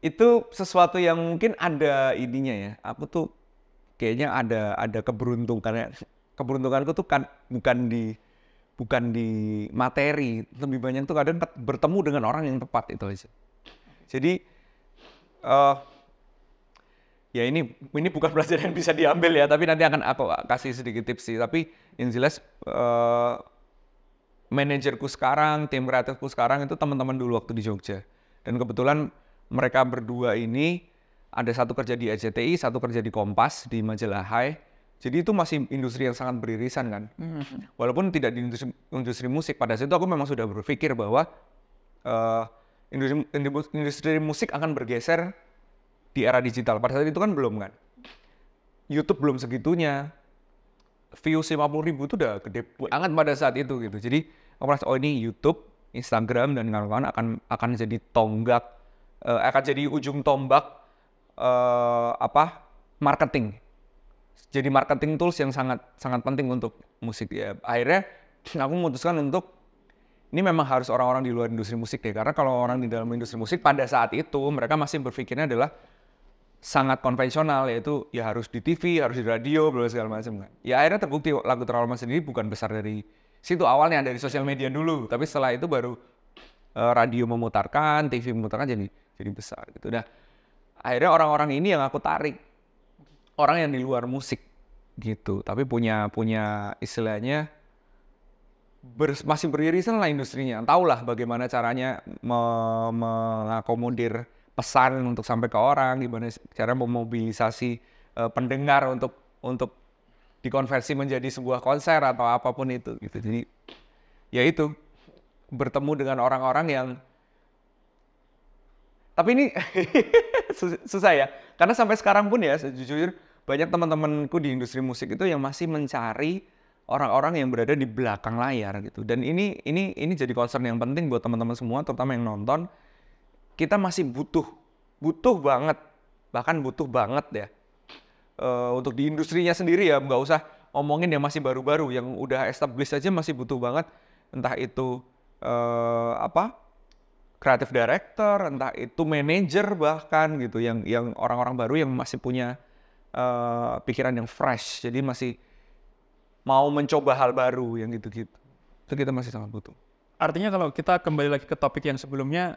Itu sesuatu yang mungkin ada ininya ya. Aku tuh kayaknya ada keberuntungan. Keberuntunganku tuh kan bukan di materi, lebih banyak tuh kadang bertemu dengan orang yang tepat itu aja. Jadi ya ini bukan pelajaran yang bisa diambil ya, tapi nanti akan aku kasih sedikit tips sih. Tapi yang jelas manajerku sekarang, tim kreatifku sekarang itu teman-teman dulu waktu di Jogja. Dan kebetulan mereka berdua ini ada satu kerja di RCTI, satu kerja di Kompas, di majalah Hai. Jadi itu masih industri yang sangat beririsan kan. Walaupun tidak di industri musik, pada saat itu aku memang sudah berpikir bahwa industri musik akan bergeser di era digital. Pada saat itu kan belum kan. YouTube belum segitunya. Views 50.000 itu udah gede banget pada saat itu gitu. Jadi aku merasa ini YouTube, Instagram dan kawan-kawan akan jadi tonggak, akan jadi ujung tombak marketing. Jadi marketing tools yang sangat penting untuk musik ya. Akhirnya aku memutuskan untuk ini memang harus orang-orang di luar industri musik deh. Karena kalau orang di dalam industri musik pada saat itu mereka masih berpikirnya adalah sangat konvensional, yaitu ya harus di TV, harus di radio, segala macam kan. Ya akhirnya terbukti lagu Terlalu Lama sendiri bukan besar dari situ, awalnya dari sosial media dulu, tapi setelah itu baru radio memutarkan, TV memutarkan jadi besar gitu. Nah, akhirnya orang-orang ini yang aku tarik, orang yang di luar musik gitu, tapi punya istilahnya masih beririsan lah industrinya, tahulah bagaimana caranya mengakomodir pesan untuk sampai ke orang, gimana cara memobilisasi pendengar untuk dikonversi menjadi sebuah konser atau apapun itu gitu. Jadi ya itu bertemu dengan orang-orang yang, tapi ini susah ya, karena sampai sekarang pun ya sejujurnya banyak teman-temanku di industri musik itu yang masih mencari orang-orang yang berada di belakang layar gitu. Dan ini jadi concern yang penting buat teman-teman semua, terutama yang nonton. Kita masih butuh banget, bahkan butuh banget ya, untuk di industrinya sendiri ya, nggak usah ngomongin yang masih baru-baru, yang udah established aja masih butuh banget, entah itu creative director, entah itu manager bahkan gitu, yang orang-orang baru yang masih punya pikiran yang fresh, jadi masih mau mencoba hal baru yang gitu-gitu. Itu kita masih sangat butuh. Artinya kalau kita kembali lagi ke topik yang sebelumnya,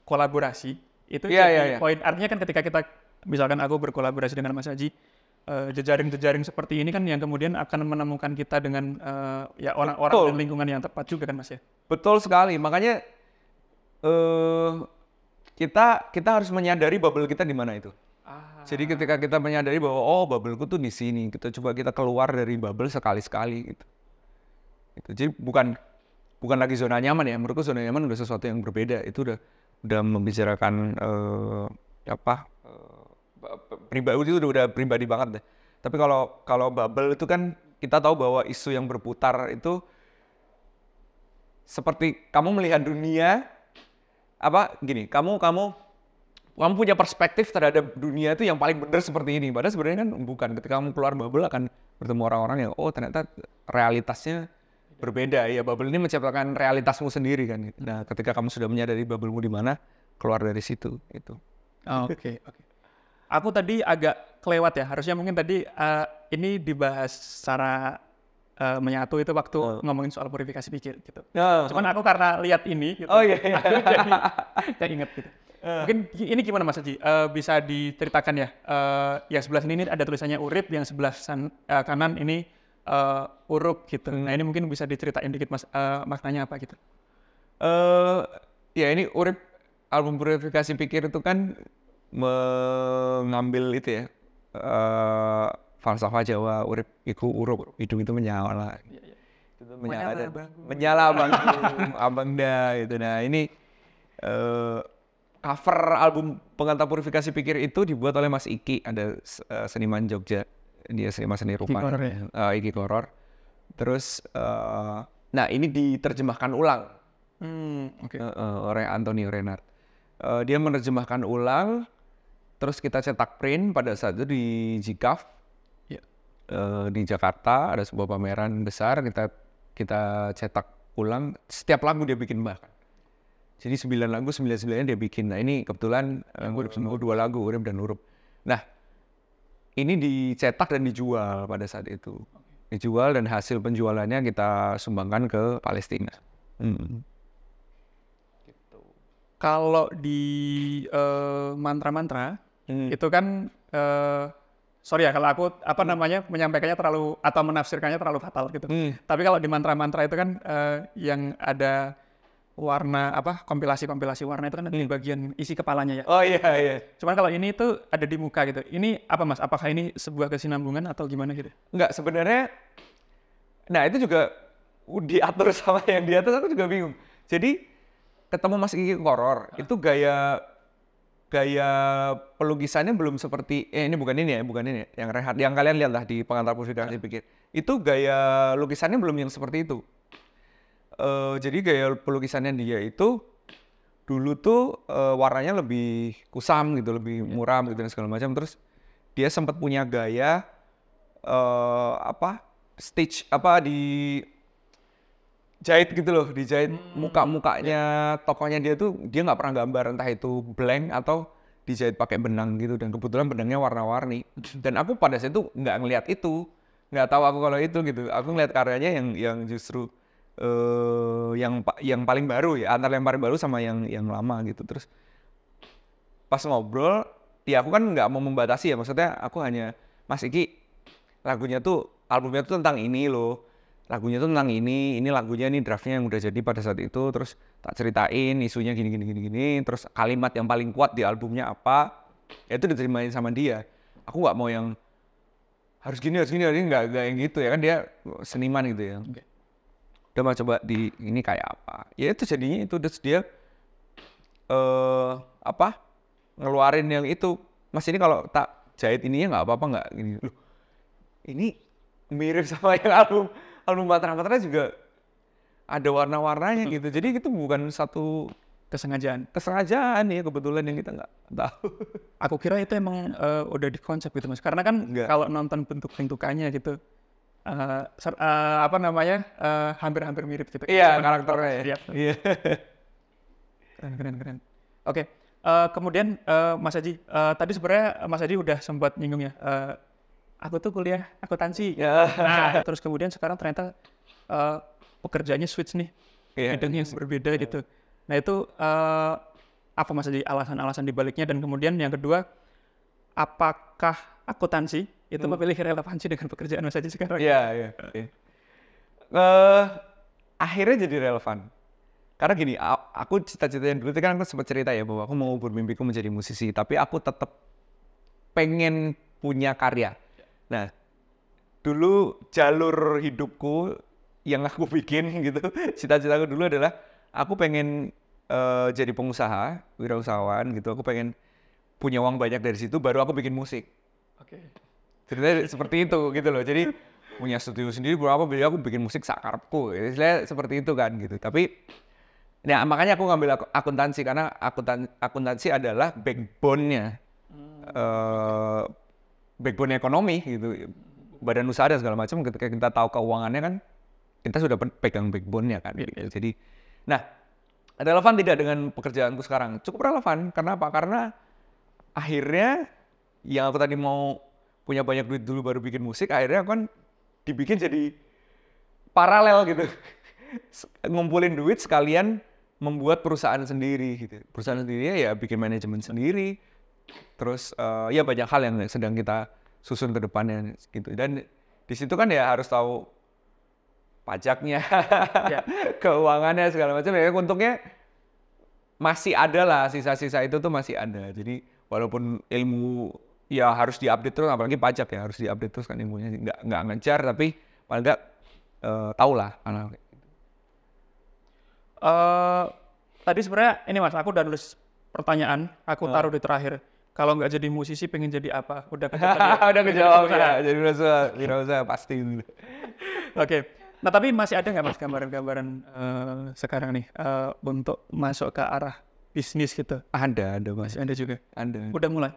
kolaborasi itu poin. Artinya kan ketika kita misalkan aku berkolaborasi dengan Mas Aji, jejaring-jejaring seperti ini kan yang kemudian akan menemukan kita dengan ya orang-orang dan lingkungan yang tepat juga kan Mas ya. Betul sekali. Makanya kita harus menyadari bubble kita di mana itu. Jadi ketika kita menyadari bahwa bubbleku tuh di sini, kita keluar dari bubble sekali-sekali gitu. Jadi bukan lagi zona nyaman ya. Menurutku zona nyaman udah sesuatu yang berbeda. Itu udah membicarakan pribadi, itu udah pribadi banget deh. Tapi kalau bubble itu kan kita tahu bahwa isu yang berputar itu seperti kamu melihat dunia gini, kamu punya perspektif terhadap dunia itu yang paling benar seperti ini. Padahal sebenarnya kan bukan. Ketika kamu keluar bubble akan bertemu orang-orang yang ternyata realitasnya berbeda. Ya bubble ini menciptakan realitasmu sendiri kan. Nah, ketika kamu sudah menyadari bubblemu di mana, keluar dari situ itu. Oke. Aku tadi agak kelewat ya. Harusnya mungkin tadi ini dibahas secara menyatu itu waktu ngomongin soal purifikasi pikir gitu. Cuman aku karena lihat ini gitu. Aku jadi inget gitu. Mungkin ini gimana Mas Aji? Bisa diceritakan ya? Yang sebelah sini ini ada tulisannya Urip, yang sebelah kanan ini Urup gitu. Nah ini mungkin bisa diceritain dikit Mas, maknanya apa gitu? Ya ini Urip, album Purifikasi Pikir itu kan mengambil itu ya, falsafah Jawa, urip iku urup, hidung itu menyala. Itu menyala bang, abang dah gitu. Nah ini cover album Pengantar Purifikasi Pikir itu dibuat oleh Mas Iki, ada seniman Jogja, dia seni rupa. Iki Koror ya? Iki Koror. Terus, nah ini diterjemahkan ulang Oke. oleh Antonio Renard. Dia menerjemahkan ulang, terus kita cetak print pada saat itu di GCAF. Ya. Di Jakarta ada sebuah pameran besar, kita cetak ulang, setiap lagu dia bikin bahkan. Jadi 9 lagu, 9-9-nya dia bikin. Nah ini kebetulan 2 lagu, Urip dan Hurup. Nah ini dicetak dan dijual pada saat itu. Dijual dan hasil penjualannya kita sumbangkan ke Palestina. Kalau di mantra-mantra, itu kan, sorry ya kalau aku menyampaikannya terlalu atau menafsirkannya terlalu fatal gitu. Tapi kalau di mantra-mantra itu kan yang ada warna kompilasi warna itu kan di bagian isi kepalanya ya. Oh iya. Cuman kalau ini itu ada di muka gitu. Ini apa Mas? Apakah ini sebuah kesinambungan atau gimana gitu? Enggak, sebenarnya. Nah itu juga diatur sama yang di atas, aku juga bingung. Jadi ketemu Mas Iki Koror, itu gaya pelukisannya belum seperti ini bukan ini yang Rehat yang kalian lihat lah di Pengantar Purifikasi Pikir. Itu gaya lukisannya belum yang seperti itu. Jadi gaya pelukisannya dia itu dulu tuh warnanya lebih kusam gitu, lebih muram gitu dan segala macam. Terus dia sempat punya gaya stitch dijahit gitu loh, dijahit muka-mukanya tokohnya dia tuh dia nggak pernah gambar, entah itu blank atau dijahit pakai benang gitu, dan kebetulan benangnya warna-warni. Dan aku pada saat itu nggak ngelihat itu, nggak tahu aku kalau itu gitu. Aku ngeliat karyanya yang justru yang paling baru ya, antara yang paling baru sama yang lama gitu. Terus pas ngobrol, ya aku kan nggak mau membatasi ya, maksudnya aku hanya, Mas Iki albumnya tuh tentang ini loh, lagunya tuh tentang ini lagunya, ini draftnya yang udah jadi pada saat itu, terus tak ceritain isunya gini, terus kalimat yang paling kuat di albumnya apa, ya itu diterimain sama dia. Aku nggak mau yang harus gini, nggak yang gitu ya kan, dia seniman gitu ya. Okay. Udah mau coba di ini kayak apa, ya itu jadinya itu. Terus dia ngeluarin yang itu, Mas ini kalau tak jahit ininya nggak apa-apa nggak gini loh, ini mirip sama yang album Mantra-Mantra juga ada warna-warnanya gitu. Jadi itu bukan satu kesengajaan ya, kebetulan yang kita nggak tahu. Aku kira itu emang udah dikonsep gitu Mas, karena kan kalau nonton bentuk-bentukannya gitu hampir-hampir mirip gitu. Iya, karakternya ya. Iya. Keren. Oke. Kemudian Mas Aji, tadi sebenarnya Mas Aji udah sempat nyinggung ya, aku tuh kuliah akuntansi. Nah, terus kemudian sekarang ternyata pekerjaannya switch nih, bidang yang berbeda gitu. Nah itu apa Mas Aji alasan-alasan dibaliknya, dan kemudian yang kedua, apakah akuntansi itu memiliki relevansi dengan pekerjaan Mas Aji sekarang? Iya. Akhirnya jadi relevan. Karena gini, aku cita-citanya dulu kan aku sempat cerita ya bahwa aku mau bermimpiku menjadi musisi, tapi aku tetap pengen punya karya. Nah, dulu jalur hidupku yang aku bikin gitu, cita-citaku dulu adalah aku pengen jadi pengusaha, wirausahawan gitu. Aku pengen punya uang banyak dari situ, baru aku bikin musik. Oke. Ceritanya seperti itu gitu loh. Jadi punya studio sendiri, berapa beli aku bikin musik sakarepku. Istilahnya seperti itu kan gitu. Tapi nah, makanya aku ngambil akuntansi, karena akuntansi adalah backbone-nya. Backbone ekonomi gitu. Badan usaha dan segala macam, ketika kita tahu keuangannya kan kita sudah pegang backbone-nya kan gitu. Jadi nah, relevan tidak dengan pekerjaanku sekarang? Cukup relevan. Kenapa? Karena akhirnya yang aku tadi mau punya banyak duit dulu baru bikin musik, akhirnya aku kan dibikin jadi paralel gitu. Ngumpulin duit sekalian membuat perusahaan sendiri gitu. Perusahaan sendirinya ya bikin manajemen sendiri. Terus ya banyak hal yang sedang kita susun ke depannya gitu. Dan di situ kan ya harus tahu pajaknya, keuangannya segala macam. Ya untungnya masih ada lah, sisa-sisa itu tuh masih ada. Jadi walaupun ilmu ya harus diupdate terus, apalagi pajak ya harus diupdate terus kan ilmunya. Nggak ngejar, tapi paling nggak tahu lah. Tadi sebenarnya ini Mas, aku udah nulis pertanyaan, aku taruh di terakhir. Kalau nggak jadi musisi, pengen jadi apa? Udah kejawab tadi ya? Udah kejawab ya, jadi wirausaha pasti. Oke. Nah, tapi masih ada nggak Mas gambaran-gambaran sekarang nih untuk masuk ke arah bisnis gitu? Ada Mas. Masih ada juga. Ada. Udah mulai?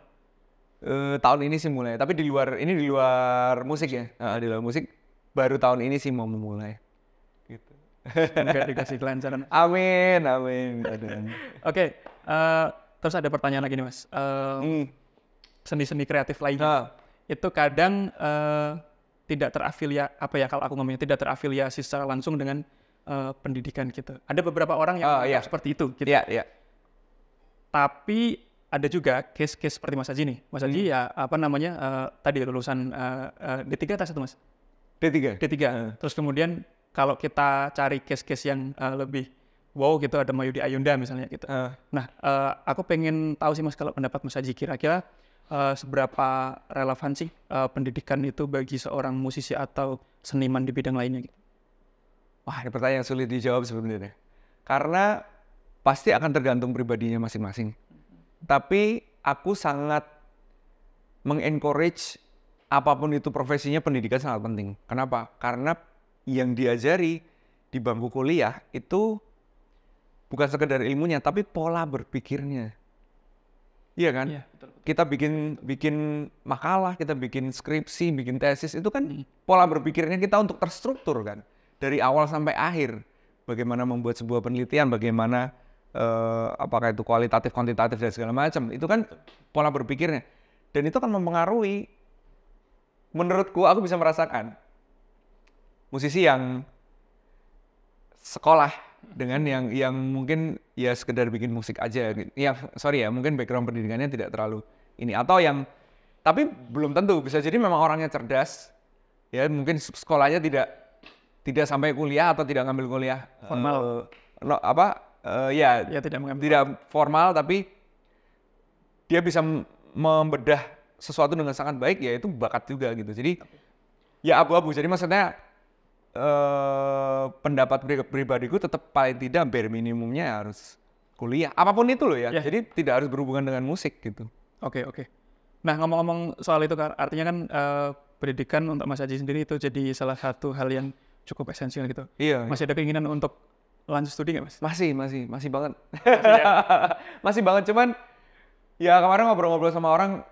Tahun ini sih mulai, tapi di luar musik ya. Di luar musik baru tahun ini sih mau memulai. Gitu. Semoga dikasih kelancaran. Amin. Oke, terus ada pertanyaan lagi nih Mas. Seni-seni kreatif lainnya itu kadang tidak kalau aku ngomongnya tidak terafiliasi secara langsung dengan pendidikan gitu. Ada beberapa orang yang seperti itu gitu. Iya. Tapi ada juga case-case seperti Mas Haji nih. Mas Haji ya tadi lulusan D3 atau S1 Mas? D3. Terus kemudian kalau kita cari case-case yang lebih wow gitu, ada Mayudi Ayunda misalnya gitu. Nah, aku pengen tahu sih Mas, kalau pendapat Mas Haji kira-kira seberapa relevan sih pendidikan itu bagi seorang musisi atau seniman di bidang lainnya gitu? Wah, ini pertanyaan yang sulit dijawab sebenarnya. Karena pasti akan tergantung pribadinya masing-masing. Tapi aku sangat mengencourage apapun itu profesinya, pendidikan sangat penting. Kenapa? Karena yang diajari di bangku kuliah itu bukan sekedar ilmunya, tapi pola berpikirnya. Iya kan? Iya, betul. Kita bikin makalah, kita bikin skripsi, bikin tesis, itu kan pola berpikirnya kita untuk terstruktur kan. Dari awal sampai akhir. Bagaimana membuat sebuah penelitian, bagaimana apakah itu kualitatif, kuantitatif, dan segala macam. Itu kan pola berpikirnya. Dan itu kan mempengaruhi, menurutku aku bisa merasakan, musisi yang sekolah dengan yang mungkin ya sekedar bikin musik aja, mungkin background pendidikannya tidak terlalu ini, atau yang tapi belum tentu, bisa jadi memang orangnya cerdas ya, mungkin sekolahnya tidak sampai kuliah atau tidak ngambil kuliah formal, tidak formal, tapi dia bisa membedah sesuatu dengan sangat baik, ya itu bakat juga gitu. Jadi ya abu-abu, jadi maksudnya pendapat pribadiku tetap paling tidak bare minimumnya harus kuliah, apapun itu loh ya. Jadi tidak harus berhubungan dengan musik gitu. Oke. Nah, ngomong-ngomong soal itu, artinya kan pendidikan untuk Mas Haji sendiri itu jadi salah satu hal yang cukup esensial gitu. Iya. Masih ada keinginan untuk lanjut studi nggak Mas? Masih banget. Masih banget, cuman ya kemarin ngobrol-ngobrol sama orang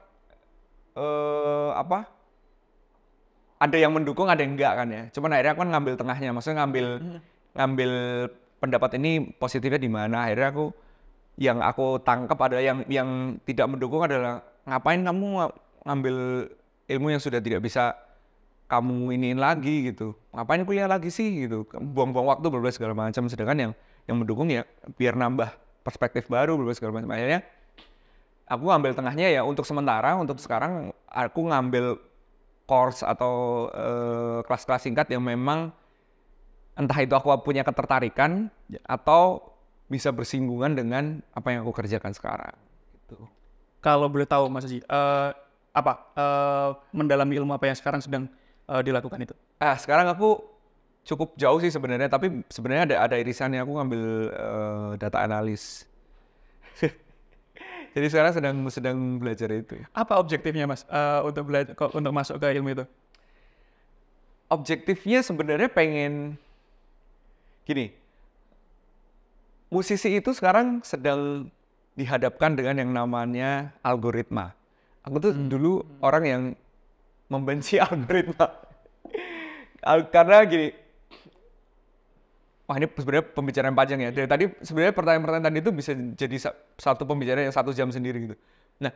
ada yang mendukung, ada yang enggak kan ya. Cuman akhirnya aku kan ngambil tengahnya, maksudnya ngambil pendapat ini positifnya di mana. Akhirnya yang aku tangkap adalah yang tidak mendukung adalah, ngapain kamu ngambil ilmu yang sudah tidak bisa kamu iniin lagi gitu. Ngapain kuliah lagi sih gitu. Buang-buang waktu berbagai segala macam. Sedangkan yang mendukung ya biar nambah perspektif baru berbagai segala macam. Akhirnya aku ngambil tengahnya ya, untuk sementara, untuk sekarang aku ngambil course atau kelas-kelas singkat yang memang entah itu aku punya ketertarikan atau bisa bersinggungan dengan apa yang aku kerjakan sekarang. Gitu. Kalau boleh tahu Mas Haji, mendalami ilmu apa yang sekarang sedang dilakukan itu? Sekarang aku cukup jauh sih sebenarnya, tapi sebenarnya ada irisannya. Aku ngambil data analis. Jadi sekarang sedang belajar itu. Apa objektifnya Mas untuk masuk ke ilmu itu? Objektifnya sebenarnya pengen gini. Musisi itu sekarang sedang dihadapkan dengan yang namanya algoritma. Aku tuh dulu orang yang membenci algoritma. Karena gini, wah ini sebenarnya pembicaraan panjang ya. Dari tadi sebenarnya pertanyaan-pertanyaan tadi itu bisa jadi satu pembicaraan yang 1 jam sendiri gitu. Nah,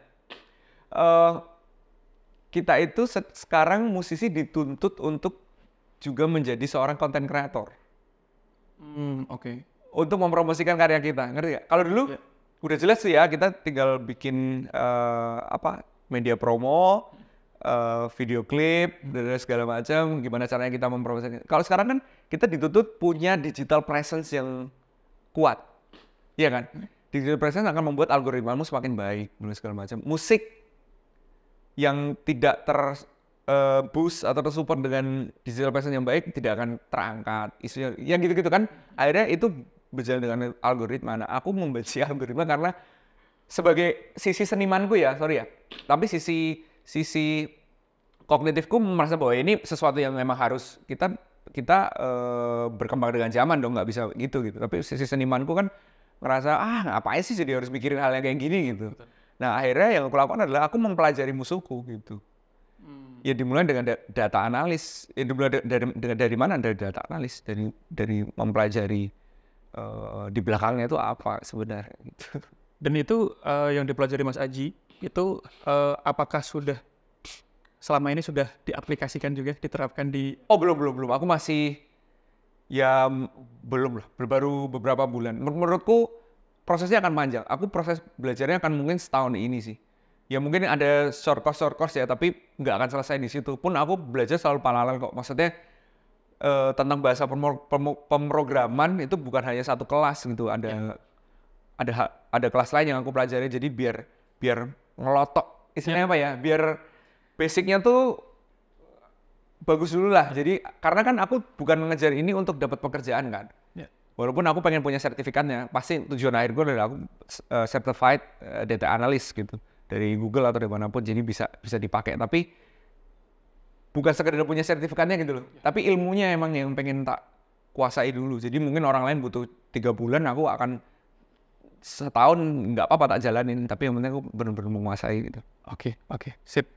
kita itu sekarang musisi dituntut untuk juga menjadi seorang content creator. Oke. Untuk mempromosikan karya kita, ngerti gak? Kalau dulu udah jelas sih ya, kita tinggal bikin media promo, video klip, dan segala macam, gimana caranya kita mempromosikan. Kalau sekarang kan kita dituntut punya digital presence yang kuat, iya kan? Digital presence akan membuat algoritmamu semakin baik, dan segala macam. Musik yang tidak boost atau tersupport dengan digital presence yang baik tidak akan terangkat. Isunya, yang gitu-gitu kan, akhirnya itu berjalan dengan algoritma. Nah, aku membenci algoritma karena sebagai sisi senimanku ya, sorry ya. Tapi sisi kognitifku merasa bahwa ini sesuatu yang memang harus kita berkembang dengan zaman dong, nggak bisa gitu. Tapi sisi senimanku kan ngerasa ngapain sih jadi harus mikirin hal yang kayak gini gitu. Betul. Nah akhirnya yang aku lakukan adalah aku mempelajari musuhku gitu. Ya dimulai dengan data analis. Ya dimulai dari mana? Dari data analis, dari mempelajari di belakangnya itu apa sebenarnya gitu. Dan itu yang dipelajari Mas Aji itu apakah selama ini sudah diaplikasikan juga, diterapkan di... Oh belum. Aku masih ya belum lah, baru beberapa bulan. Menurutku prosesnya akan panjang. Aku proses belajarnya akan mungkin setahun ini sih. Ya mungkin ada short course ya, tapi nggak akan selesai di situ. Pun aku belajar selalu paralel kok. Maksudnya tentang bahasa pemrograman itu bukan hanya satu kelas gitu. Ada kelas lain yang aku pelajari. Jadi biar ngelotok. Istilahnya apa ya? Biar basicnya tuh bagus dulu lah. Jadi karena kan aku bukan mengejar ini untuk dapat pekerjaan kan. Walaupun aku pengen punya sertifikatnya, pasti tujuan akhir gue adalah aku certified data analyst gitu dari Google atau dari manapun, jadi bisa dipakai. Tapi bukan sekedar punya sertifikatnya gitu loh. Tapi ilmunya emang yang pengen tak kuasai dulu. Jadi mungkin orang lain butuh 3 bulan, aku akan setahun nggak apa-apa tak jalanin. Tapi yang penting aku benar-benar menguasai gitu. Oke, sip.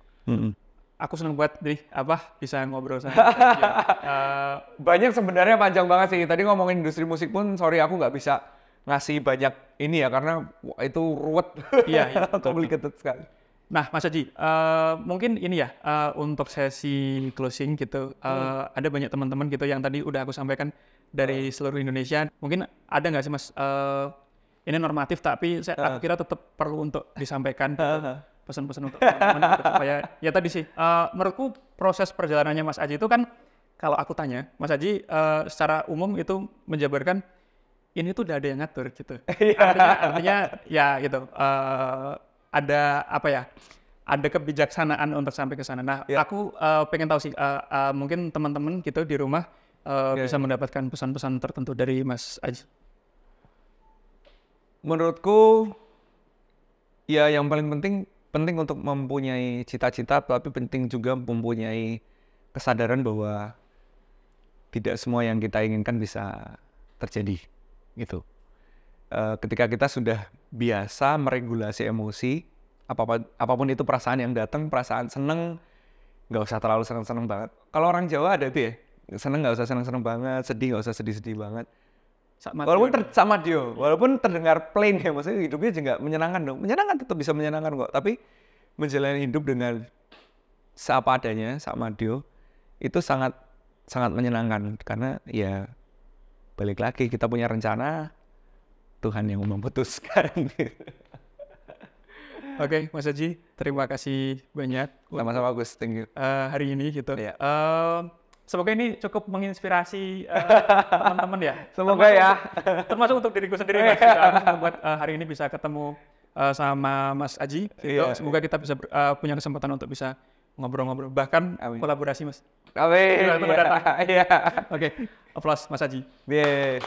Aku senang buat bisa ngobrol sama banyak sebenarnya, panjang banget sih. Tadi ngomongin industri musik pun, sorry aku nggak bisa ngasih banyak ini ya, karena itu ruwet. Iya, complicated sekali. Nah, Mas Aji, mungkin ini ya, untuk sesi closing gitu, ada banyak teman-teman gitu yang tadi udah aku sampaikan dari seluruh Indonesia. Mungkin ada nggak sih Mas, ini normatif tapi aku kira tetap perlu untuk disampaikan. Pesan-pesan untuk teman-teman supaya ya tadi sih menurutku proses perjalanannya Mas Aji itu kan, kalau aku tanya Mas Aji secara umum itu menjabarkan ini tuh udah ada yang ngatur gitu. artinya ya gitu, ada ada kebijaksanaan untuk sampai ke sana. Nah aku pengen tahu sih, mungkin teman-teman gitu di rumah bisa mendapatkan pesan-pesan tertentu dari Mas Aji. Menurutku ya yang paling penting untuk mempunyai cita-cita, tapi penting juga mempunyai kesadaran bahwa tidak semua yang kita inginkan bisa terjadi gitu. Ketika kita sudah biasa meregulasi emosi, apapun itu perasaan yang datang, perasaan seneng, nggak usah terlalu seneng-seneng banget. Kalau orang Jawa ada itu ya, seneng nggak usah seneng-seneng banget, sedih nggak usah sedih-sedih banget. Walaupun terdengar plain ya, maksudnya hidupnya juga menyenangkan dong. Menyenangkan, tetap bisa menyenangkan kok. Tapi menjalani hidup dengan seapa adanya, samadyo, itu sangat menyenangkan. Karena ya balik lagi, kita punya rencana, Tuhan yang memutuskan. Oke, Mas Aji, terima kasih banyak. Sama-sama Gus, thank you. Hari ini gitu. Yeah. Semoga ini cukup menginspirasi teman-teman ya. Semoga termasuk untuk diriku sendiri Mas. Aku buat hari ini bisa ketemu sama Mas Aji. Gitu. Semoga kita bisa punya kesempatan untuk bisa ngobrol-ngobrol, bahkan kolaborasi Mas. Amin. Oke, applause Mas Aji. Yeah.